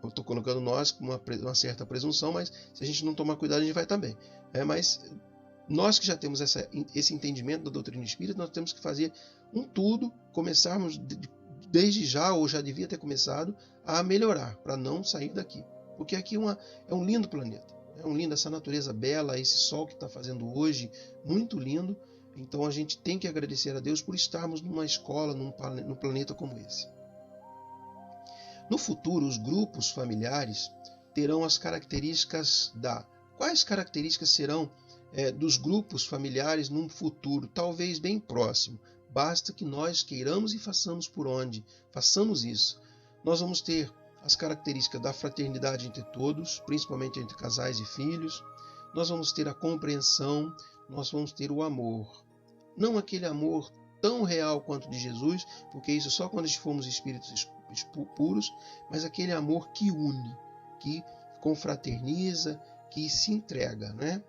eu estou colocando nós com uma certa presunção, mas se a gente não tomar cuidado, a gente vai também. Mas nós que já temos esse entendimento da doutrina espírita, nós temos que fazer um tudo, começarmos desde já, ou já devia ter começado, a melhorar, para não sair daqui. Porque aqui é um lindo planeta. É um lindo, essa natureza bela, esse sol que está fazendo hoje, muito lindo. Então a gente tem que agradecer a Deus por estarmos numa escola, num planeta como esse. No futuro, os grupos familiares terão as características Quais características serão dos grupos familiares num futuro, talvez bem próximo? Basta que nós queiramos e façamos por onde. Façamos isso. Nós vamos ter as características da fraternidade entre todos, principalmente entre casais e filhos. Nós vamos ter a compreensão, nós vamos ter o amor. Não aquele amor tão real quanto de Jesus, porque isso só quando formos espíritos princípios puros, mas aquele amor que une, que confraterniza, que se entrega, né?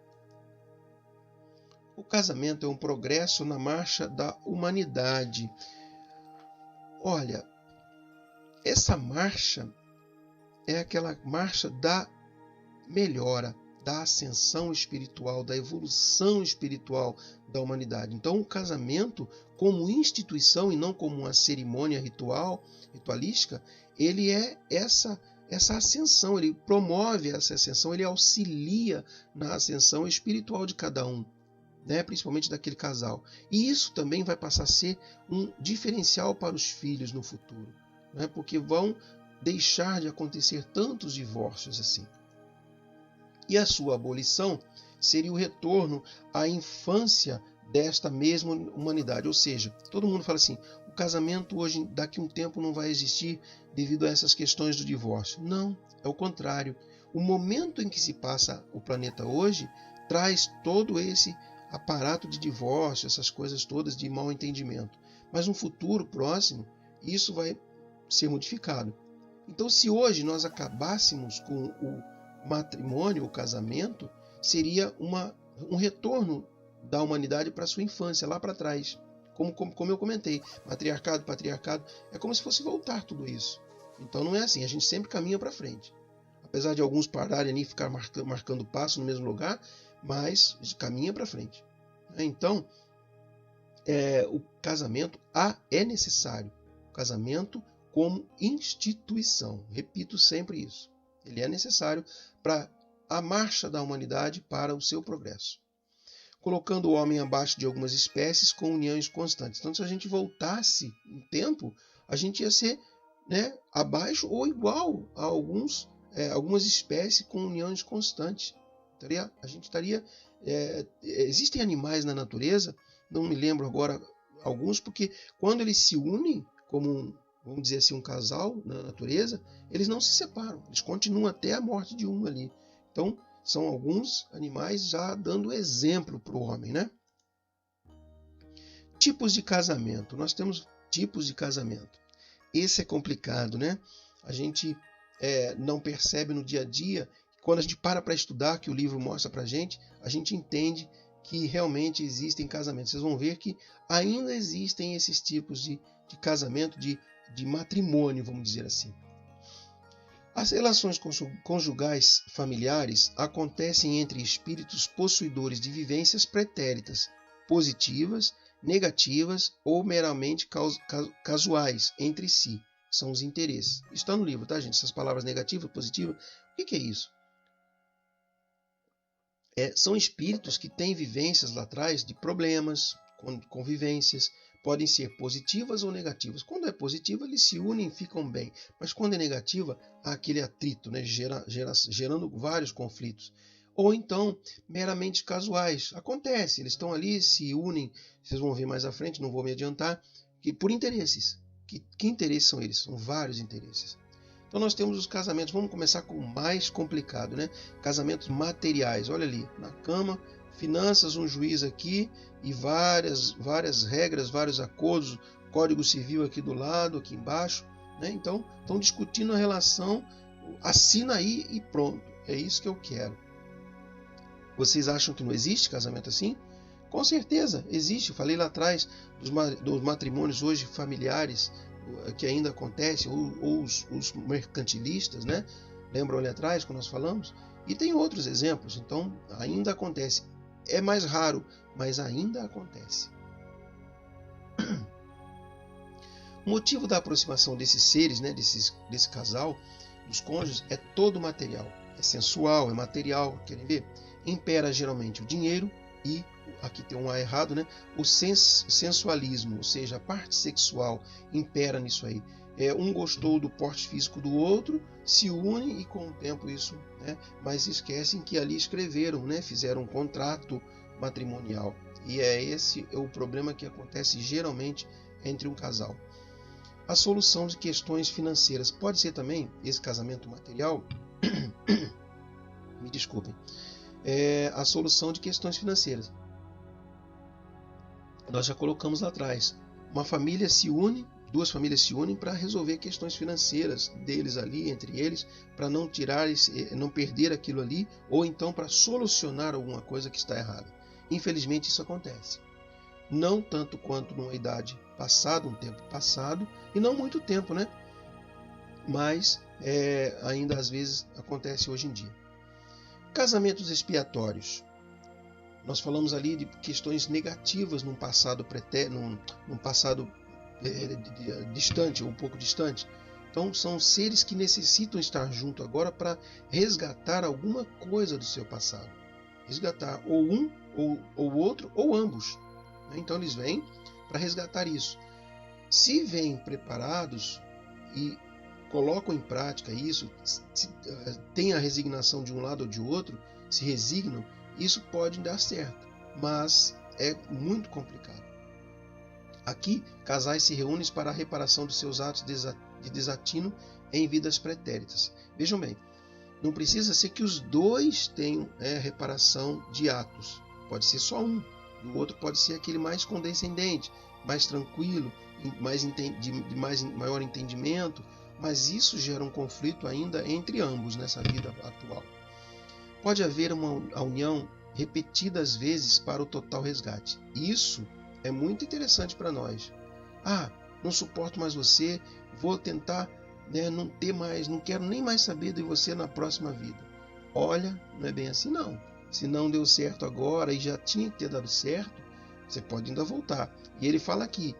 O casamento é um progresso na marcha da humanidade. Olha, essa marcha é aquela marcha da melhora, da ascensão espiritual, da evolução espiritual da humanidade. Então, o casamento, como instituição e não como uma cerimônia ritualística, ele é essa ascensão, ele promove essa ascensão, ele auxilia na ascensão espiritual de cada um, né? Principalmente daquele casal. E isso também vai passar a ser um diferencial para os filhos no futuro, né? Porque vão deixar de acontecer tantos divórcios assim. E a sua abolição seria o retorno à infância desta mesma humanidade. Ou seja, todo mundo fala assim, o casamento hoje, daqui a um tempo, não vai existir devido a essas questões do divórcio. Não, é o contrário. O momento em que se passa o planeta hoje traz todo esse aparato de divórcio, essas coisas todas de mal entendimento. Mas no futuro próximo, isso vai ser modificado. Então, se hoje nós acabássemos com o matrimônio, o casamento, seria um retorno da humanidade para a sua infância, lá para trás. Como eu comentei, matriarcado, patriarcado, é como se fosse voltar tudo isso. Então não é assim, a gente sempre caminha para frente. Apesar de alguns pararem ali e ficar marcando passo no mesmo lugar, mas caminha para frente. Então, o casamento é necessário. O casamento como instituição. Repito sempre isso. Ele é necessário para a marcha da humanidade para o seu progresso. Colocando o homem abaixo de algumas espécies com uniões constantes. Então, se a gente voltasse no tempo, a gente ia ser, né, abaixo ou igual a algumas espécies com uniões constantes. A gente estaria... existem animais na natureza, não me lembro agora alguns, porque quando eles se unem como vamos dizer assim, um casal na natureza, eles não se separam, eles continuam até a morte de um ali. Então, são alguns animais já dando exemplo para o homem, né? Tipos de casamento. Nós temos tipos de casamento. Esse é complicado, né? A gente não percebe no dia a dia. Quando a gente para estudar, que o livro mostra para a gente entende que realmente existem casamentos. Vocês vão ver que ainda existem esses tipos de casamento, de matrimônio, vamos dizer assim. As relações conjugais familiares acontecem entre espíritos possuidores de vivências pretéritas, positivas, negativas ou meramente casuais entre si. São os interesses. Está no livro, tá, gente? Essas palavras negativa, positiva, o que é isso? São espíritos que têm vivências lá atrás de problemas, convivências, podem ser positivas ou negativas. Quando é positiva, eles se unem e ficam bem. Mas quando é negativa, há aquele atrito, né, gerando vários conflitos. Ou então, meramente casuais. Acontece, eles estão ali, se unem, vocês vão ver mais à frente, não vou me adiantar, por interesses. Que interesses são eles? São vários interesses. Então nós temos os casamentos, vamos começar com o mais complicado, né? Casamentos materiais, olha ali, na cama, finanças, um juiz aqui e várias regras, vários acordos, Código Civil aqui do lado, aqui embaixo, né? Então, estão discutindo a relação, assina aí e pronto, é isso que eu quero. Vocês acham que não existe casamento assim? Com certeza, existe. Eu falei lá atrás dos matrimônios hoje familiares, que ainda acontece, ou os mercantilistas, né? Lembram ali atrás quando nós falamos? E tem outros exemplos, então ainda acontece. É mais raro, mas ainda acontece. O motivo da aproximação desses seres, né, desse casal, dos cônjuges, é todo material. É sensual, é material, querem ver? Impera geralmente o dinheiro e, aqui tem um A errado, né? O sensualismo, ou seja, a parte sexual impera nisso aí. Um gostou do porte físico do outro, se une e com o tempo isso, né? Mas esquecem que ali escreveram, né? Fizeram um contrato matrimonial. E esse é o problema que acontece geralmente entre um casal. A solução de questões financeiras pode ser também esse casamento material. Me desculpem. A solução de questões financeiras. Nós já colocamos lá atrás. Uma família se une, duas famílias se unem para resolver questões financeiras deles ali, entre eles, para não não perder aquilo ali, ou então para solucionar alguma coisa que está errada. Infelizmente isso acontece. Não tanto quanto numa idade passada, um tempo passado, e não muito tempo, né? Mas ainda às vezes acontece hoje em dia. Casamentos expiatórios. Nós falamos ali de questões negativas num passado num passado distante, ou um pouco distante. Então são seres que necessitam estar junto agora para resgatar alguma coisa do seu passado. Resgatar ou um, ou o outro, ou ambos. Então eles vêm para resgatar isso. Se vêm preparados e colocam em prática isso, tem a resignação de um lado ou de outro, se resignam, isso pode dar certo, mas é muito complicado. Aqui, casais se reúnem para a reparação dos seus atos de desatino em vidas pretéritas. Vejam bem, não precisa ser que os dois tenham reparação de atos. Pode ser só um. O outro pode ser aquele mais condescendente, mais tranquilo, de maior entendimento, mas isso gera um conflito ainda entre ambos nessa vida atual. Pode haver uma união repetidas vezes para o total resgate. Isso é muito interessante para nós. Não suporto mais você, vou tentar não quero nem mais saber de você na próxima vida. Olha, não é bem assim não. Se não deu certo agora e já tinha que ter dado certo, você pode ainda voltar. E ele fala aqui,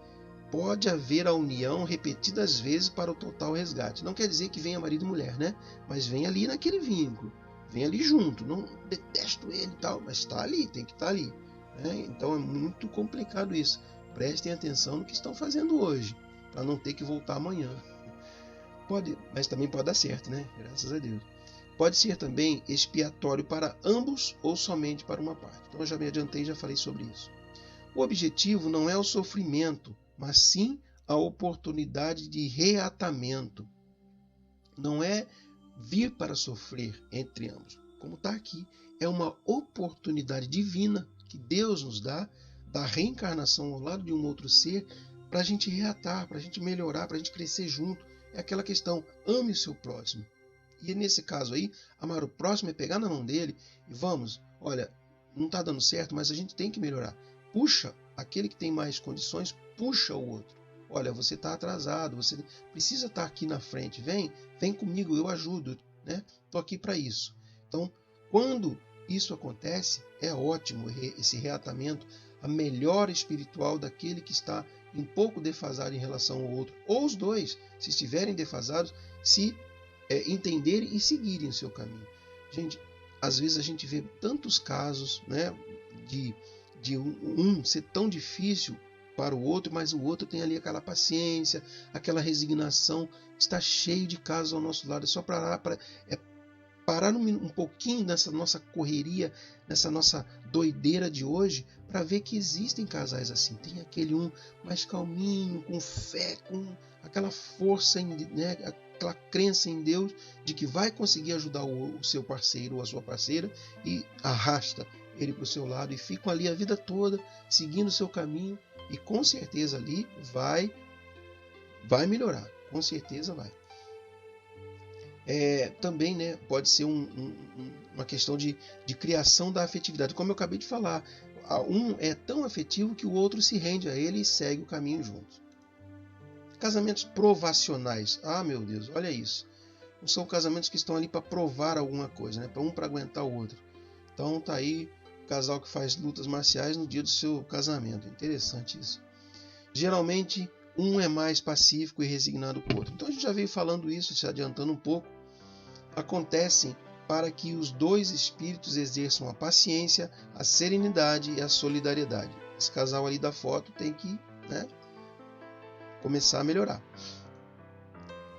pode haver a união repetidas vezes para o total resgate. Não quer dizer que venha marido e mulher, né? Mas vem ali naquele vínculo. Vem ali junto. Não detesto ele e tal, mas está ali, tem que estar ali. Né? Então é muito complicado isso. Prestem atenção no que estão fazendo hoje, para não ter que voltar amanhã. Mas também pode dar certo, né? Graças a Deus. Pode ser também expiatório para ambos ou somente para uma parte. Então eu já me adiantei e já falei sobre isso. O objetivo não é o sofrimento, mas sim a oportunidade de reatamento. Não é vir para sofrer entre ambos. Como está aqui, é uma oportunidade divina que Deus nos dá, da reencarnação ao lado de um outro ser, para a gente reatar, para a gente melhorar, para a gente crescer junto. É aquela questão, ame o seu próximo. E nesse caso aí, amar o próximo é pegar na mão dele e vamos, olha, não está dando certo, mas a gente tem que melhorar. Puxa, aquele que tem mais condições, puxa o outro. Olha, você está atrasado, você precisa estar aqui na frente. Vem comigo, eu ajudo, né? Estou aqui para isso. Então, quando isso acontece, é ótimo esse reatamento, a melhora espiritual daquele que está um pouco defasado em relação ao outro, ou os dois, se estiverem defasados, se entenderem e seguirem o seu caminho. Gente, às vezes a gente vê tantos casos, né, de um ser tão difícil para o outro, mas o outro tem ali aquela paciência, aquela resignação. Está cheio de casos ao nosso lado. É só parar um pouquinho nessa nossa correria, nessa nossa doideira de hoje, para ver que existem casais assim. Tem aquele um mais calminho, com fé, com aquela força, né, aquela crença em Deus de que vai conseguir ajudar o seu parceiro ou a sua parceira e arrasta ele para o seu lado e ficam ali a vida toda seguindo o seu caminho e com certeza ali vai melhorar, com certeza vai. Também, né, pode ser uma questão de criação da afetividade, como eu acabei de falar. Um é tão afetivo que o outro se rende a ele e segue o caminho juntos. Casamentos provacionais. Meu Deus, olha isso. Não são casamentos que estão ali para provar alguma coisa, né? Para aguentar o outro. Então tá aí o casal que faz lutas marciais no dia do seu casamento. Interessante isso. Geralmente um é mais pacífico e resignado que o outro. Então a gente já veio falando isso, se adiantando um pouco. Acontecem para que os dois espíritos exerçam a paciência, a serenidade e a solidariedade. Esse casal ali da foto tem que, né, começar a melhorar.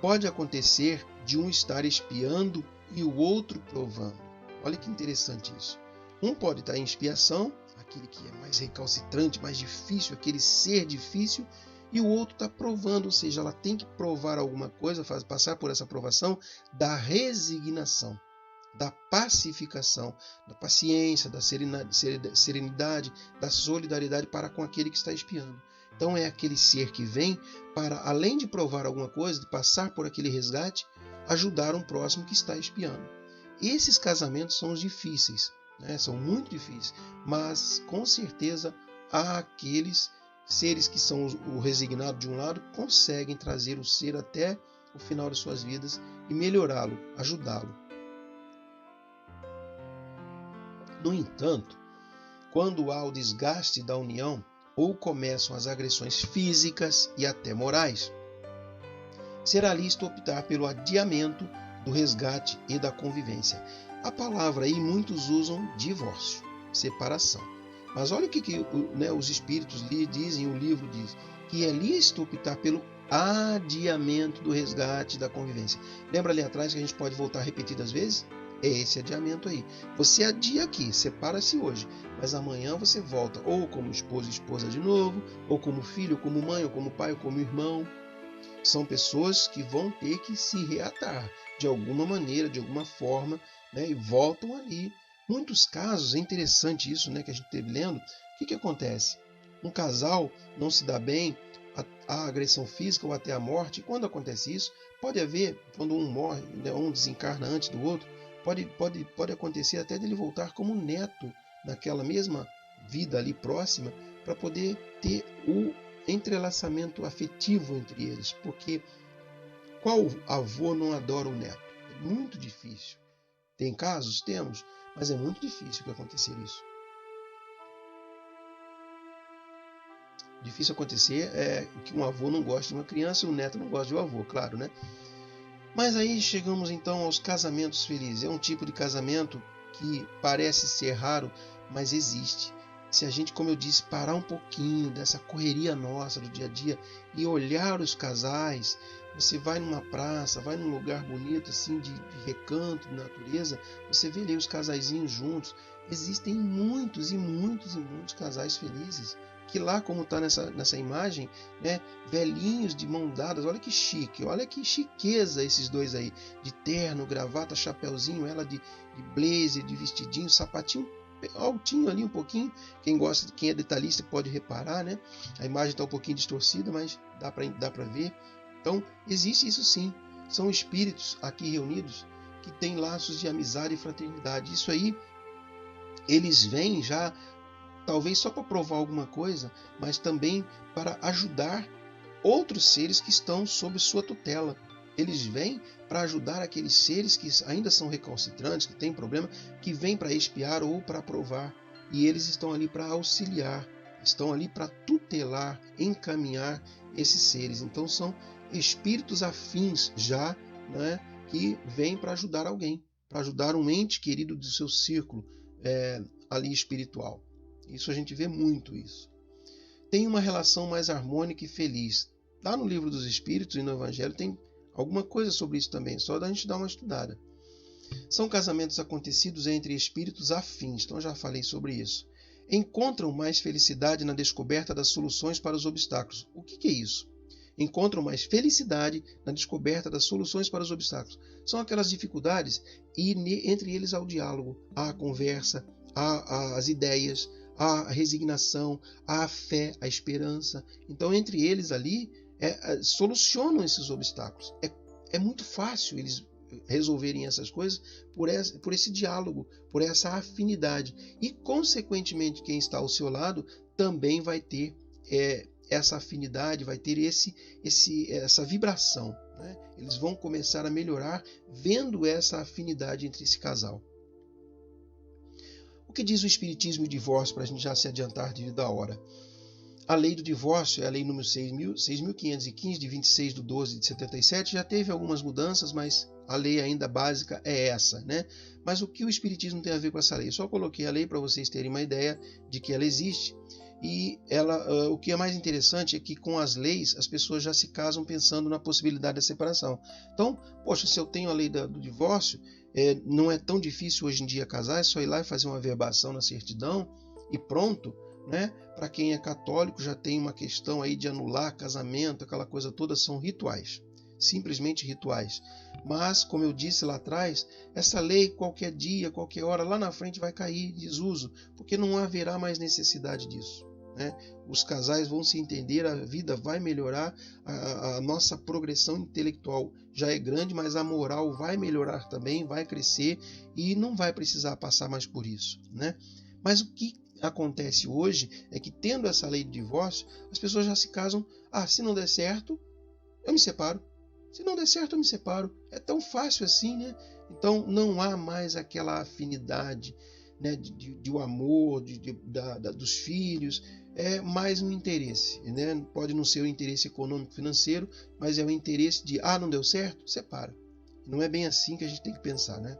Pode acontecer de um estar espiando e o outro provando. Olha que interessante isso. Um pode estar em expiação, aquele que é mais recalcitrante, mais difícil, aquele ser difícil, e o outro está provando, ou seja, ela tem que provar alguma coisa, passar por essa provação da resignação, da pacificação, da paciência, da serenidade, da solidariedade para com aquele que está espiando. Então é aquele ser que vem para, além de provar alguma coisa, de passar por aquele resgate, ajudar um próximo que está espiando. Esses casamentos são os difíceis, né? São muito difíceis, mas com certeza há aqueles seres que são o resignado de um lado, conseguem trazer o ser até o final de suas vidas e melhorá-lo, ajudá-lo. No entanto, quando há o desgaste da união ou começam as agressões físicas e até morais, será lícito optar pelo adiamento do resgate e da convivência. A palavra aí muitos usam divórcio, separação. Mas olha o que os espíritos lhe dizem, o livro diz, que é lícito optar pelo adiamento do resgate e da convivência. Lembra ali atrás que a gente pode voltar repetidas vezes? É esse adiamento aí. Você adia aqui, separa-se hoje, mas amanhã você volta, ou como esposo e esposa de novo, ou como filho, ou como mãe, ou como pai, ou como irmão. São pessoas que vão ter que se reatar de alguma maneira, de alguma forma, né, e voltam ali. Muitos casos, é interessante isso, né, que a gente esteve lendo. O que acontece? Um casal não se dá bem, a agressão física ou até a morte. E quando acontece isso, pode haver, quando um morre, né, um desencarna antes do outro, pode acontecer até dele voltar como neto naquela mesma vida ali próxima, para poder ter o entrelaçamento afetivo entre eles, porque qual avô não adora o neto? É muito difícil. Tem casos? Temos, mas é muito difícil que acontecer isso. Difícil acontecer é que um avô não goste de uma criança e um neto não goste de um avô, claro, né? Mas aí chegamos então aos casamentos felizes. É um tipo de casamento que parece ser raro, mas existe. Se a gente, como eu disse, parar um pouquinho dessa correria nossa do dia a dia e olhar os casais, você vai numa praça, vai num lugar bonito assim de recanto, de natureza, você vê ali os casaizinhos juntos. Existem muitos e muitos e muitos casais felizes. Que lá, como está nessa imagem, né, velhinhos de mão dadas, olha que chique, olha que chiqueza esses dois aí, de terno, gravata, chapéuzinho, ela de blazer, de vestidinho, sapatinho altinho ali um pouquinho. Quem gosta, quem é detalhista pode reparar, né? A imagem está um pouquinho distorcida, mas dá para ver. Então, existe isso sim. São espíritos aqui reunidos que têm laços de amizade e fraternidade. Isso aí, eles vêm já, talvez só para provar alguma coisa, mas também para ajudar outros seres que estão sob sua tutela. Eles vêm para ajudar aqueles seres que ainda são recalcitrantes, que têm problema, que vêm para expiar ou para provar. E eles estão ali para auxiliar, estão ali para tutelar, encaminhar esses seres. Então são espíritos afins já, né, que vêm para ajudar alguém, para ajudar um ente querido do seu círculo ali espiritual. Isso a gente vê muito isso. Tem uma relação mais harmônica e feliz. Lá no Livro dos Espíritos e no Evangelho tem alguma coisa sobre isso também, só da gente dar uma estudada. São casamentos acontecidos entre espíritos afins, então já falei sobre isso. Encontram mais felicidade na descoberta das soluções para os obstáculos. O que é isso? Encontram mais felicidade na descoberta das soluções para os obstáculos. São aquelas dificuldades e entre eles há o diálogo, há a conversa, há as ideias, a resignação, a fé, a esperança. Então, entre eles ali, solucionam esses obstáculos. É muito fácil eles resolverem essas coisas por esse diálogo, por essa afinidade. E, consequentemente, quem está ao seu lado também vai ter essa afinidade, vai ter essa vibração, né? Eles vão começar a melhorar vendo essa afinidade entre esse casal. O que diz o Espiritismo e o divórcio, para a gente já se adiantar devido à hora? A lei do divórcio é a lei número 6.515, de 26/12 de 77, já teve algumas mudanças, mas a lei ainda básica é essa, né? Mas o que o Espiritismo tem a ver com essa lei? Eu só coloquei a lei para vocês terem uma ideia de que ela existe. E o que é mais interessante é que com as leis as pessoas já se casam pensando na possibilidade da separação. Então, poxa, se eu tenho a lei do divórcio, não é tão difícil hoje em dia casar, é só ir lá e fazer uma verbação na certidão e pronto, né? Para quem é católico já tem uma questão aí de anular casamento, aquela coisa toda, são rituais, simplesmente rituais. Mas, como eu disse lá atrás, essa lei qualquer dia, qualquer hora, lá na frente vai cair em desuso, porque não haverá mais necessidade disso. né? Os casais vão se entender, a vida vai melhorar, a nossa progressão intelectual já é grande, mas a moral vai melhorar também, vai crescer e não vai precisar passar mais por isso, né? Mas o que acontece hoje é que, tendo essa lei de divórcio, as pessoas já se casam, se não der certo, eu me separo. Se não der certo, eu me separo. É tão fácil assim, né? Então não há mais aquela afinidade, né, de o amor, dos filhos, é mais um interesse, né? Pode não ser o interesse econômico financeiro, mas é o interesse de, não deu certo, separa. Não é bem assim que a gente tem que pensar, né?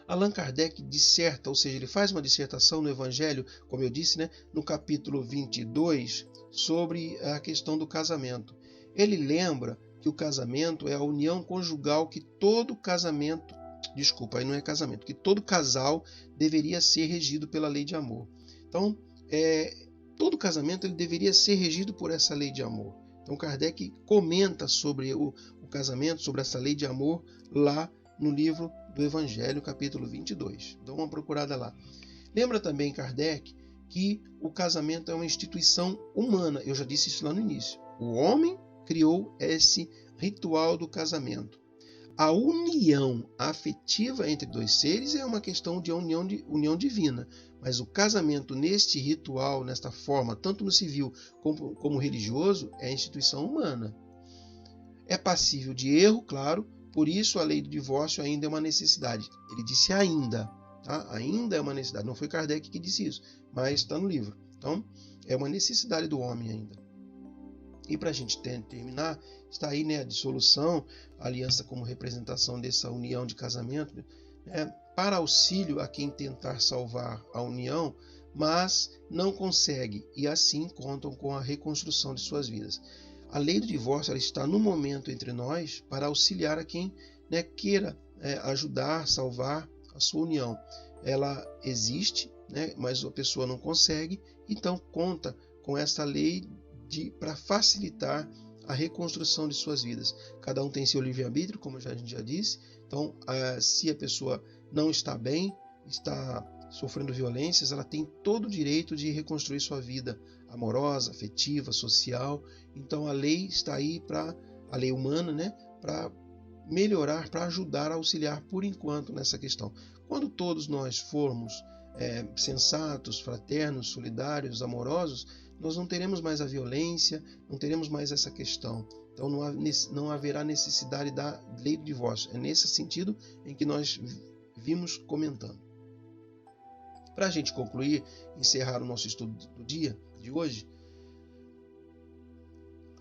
Allan Kardec disserta, ou seja, ele faz uma dissertação no Evangelho, como eu disse, né, no capítulo 22, sobre a questão do casamento. Ele lembra que o casamento é a união conjugal que todo casamento, aí não é casamento, que todo casal deveria ser regido pela lei de amor. Então, todo casamento ele deveria ser regido por essa lei de amor. Então, Kardec comenta sobre o casamento, sobre essa lei de amor, lá no livro do Evangelho, capítulo 22. Dá uma procurada lá. Lembra também Kardec que o casamento é uma instituição humana. Eu já disse isso lá no início. O homem criou esse ritual do casamento. A união afetiva entre dois seres é uma questão de união divina, mas o casamento neste ritual, nesta forma, tanto no civil como religioso, é instituição humana. É passível de erro, claro, por isso a lei do divórcio ainda é uma necessidade. Ele disse ainda, tá? Ainda é uma necessidade. Não foi Kardec que disse isso, mas está no livro. Então, é uma necessidade do homem ainda. E para a gente terminar, está aí, né, a dissolução, a aliança como representação dessa união de casamento, né, para auxílio a quem tentar salvar a união, mas não consegue, e assim contam com a reconstrução de suas vidas. A lei do divórcio ela está no momento entre nós para auxiliar a quem, né, queira ajudar, salvar a sua união. Ela existe, né, mas a pessoa não consegue, então conta com essa lei para facilitar a reconstrução de suas vidas. Cada um tem seu livre-arbítrio, como a gente já disse. Então, se a pessoa não está bem, está sofrendo violências, ela tem todo o direito de reconstruir sua vida amorosa, afetiva, social. Então, a lei está aí a lei humana, né, para melhorar, para ajudar, a auxiliar por enquanto nessa questão. Quando todos nós formos sensatos, fraternos, solidários, amorosos, nós não teremos mais a violência, não teremos mais essa questão. Então não haverá necessidade da lei do divórcio. É nesse sentido em que nós vimos comentando. Para a gente concluir, encerrar o nosso estudo do dia de hoje,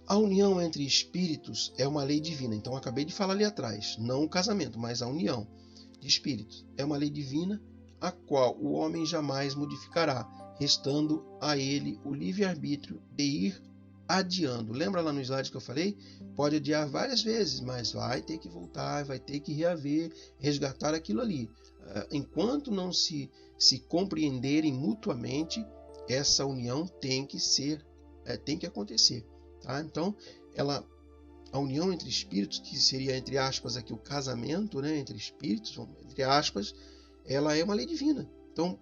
a união entre espíritos é uma lei divina. Então, acabei de falar ali atrás, não o casamento, mas a união de espíritos. É uma lei divina a qual o homem jamais modificará, restando a ele o livre-arbítrio de ir adiando. Lembra lá no slide que eu falei? Pode adiar várias vezes, mas vai ter que voltar, vai ter que reaver, resgatar aquilo ali. Enquanto não se compreenderem mutuamente, essa união tem que acontecer. Tá? Então, a união entre espíritos, que seria, entre aspas, aqui o casamento, né, entre espíritos, entre aspas, ela é uma lei divina. Então,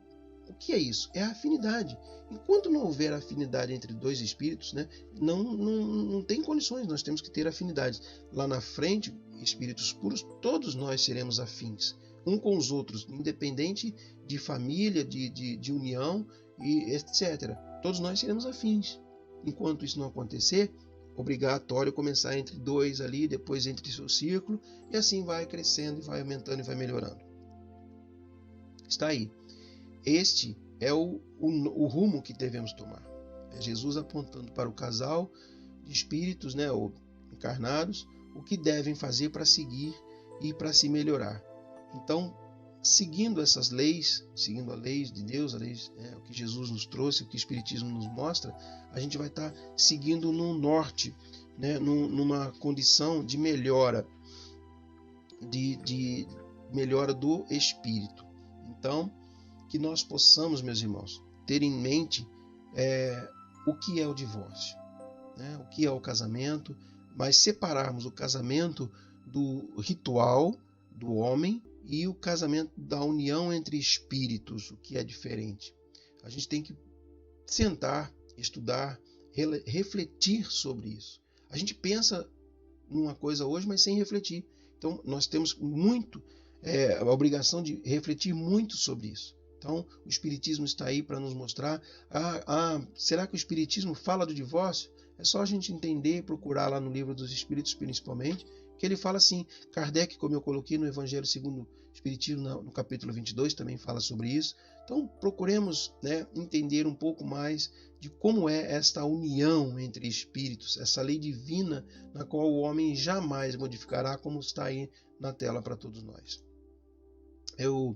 o que é isso? É a afinidade. Enquanto não houver afinidade entre dois espíritos, né, não tem condições, nós temos que ter afinidade. Lá na frente, espíritos puros, todos nós seremos afins, um com os outros, independente de família, de união, e etc. Todos nós seremos afins. Enquanto isso não acontecer, obrigatório começar entre dois ali, depois entre seu círculo, e assim vai crescendo, e vai aumentando e vai melhorando. Está aí. Este é o rumo que devemos tomar. É Jesus apontando para o casal de espíritos, né, ou encarnados, o que devem fazer para seguir e para se melhorar. Então, seguindo essas leis, seguindo a lei de Deus, o que Jesus nos trouxe, o que o Espiritismo nos mostra, a gente vai estar seguindo num norte, né, numa condição de melhora, de melhora do espírito. Então, que nós possamos, meus irmãos, ter em mente o que é o divórcio, né, o que é o casamento, mas separarmos o casamento do ritual do homem e o casamento da união entre espíritos, o que é diferente. A gente tem que sentar, estudar, refletir sobre isso. A gente pensa numa coisa hoje, mas sem refletir. Então, nós temos a obrigação de refletir muito sobre isso. Então, o Espiritismo está aí para nos mostrar. Será que o Espiritismo fala do divórcio? É só a gente entender e procurar lá no Livro dos Espíritos, principalmente, que ele fala assim. Kardec, como eu coloquei no Evangelho segundo o Espiritismo, no capítulo 22, também fala sobre isso. Então, procuremos, entender um pouco mais de como é esta união entre espíritos, essa lei divina na qual o homem jamais modificará, como está aí na tela para todos nós. Eu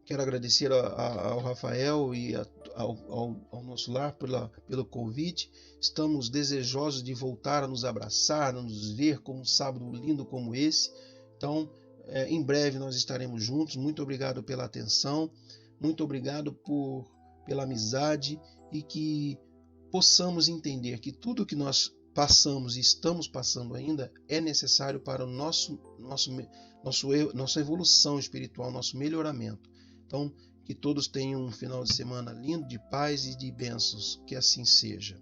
quero agradecer ao Rafael e ao nosso lar pelo convite. Estamos desejosos de voltar a nos abraçar, a nos ver como um sábado lindo como esse. Então, em breve nós estaremos juntos. Muito obrigado pela atenção, muito obrigado pela amizade, e que possamos entender que tudo que nós passamos e estamos passando ainda é necessário para nossa evolução espiritual, nosso melhoramento. Então, que todos tenham um final de semana lindo, de paz e de bênçãos. Que assim seja.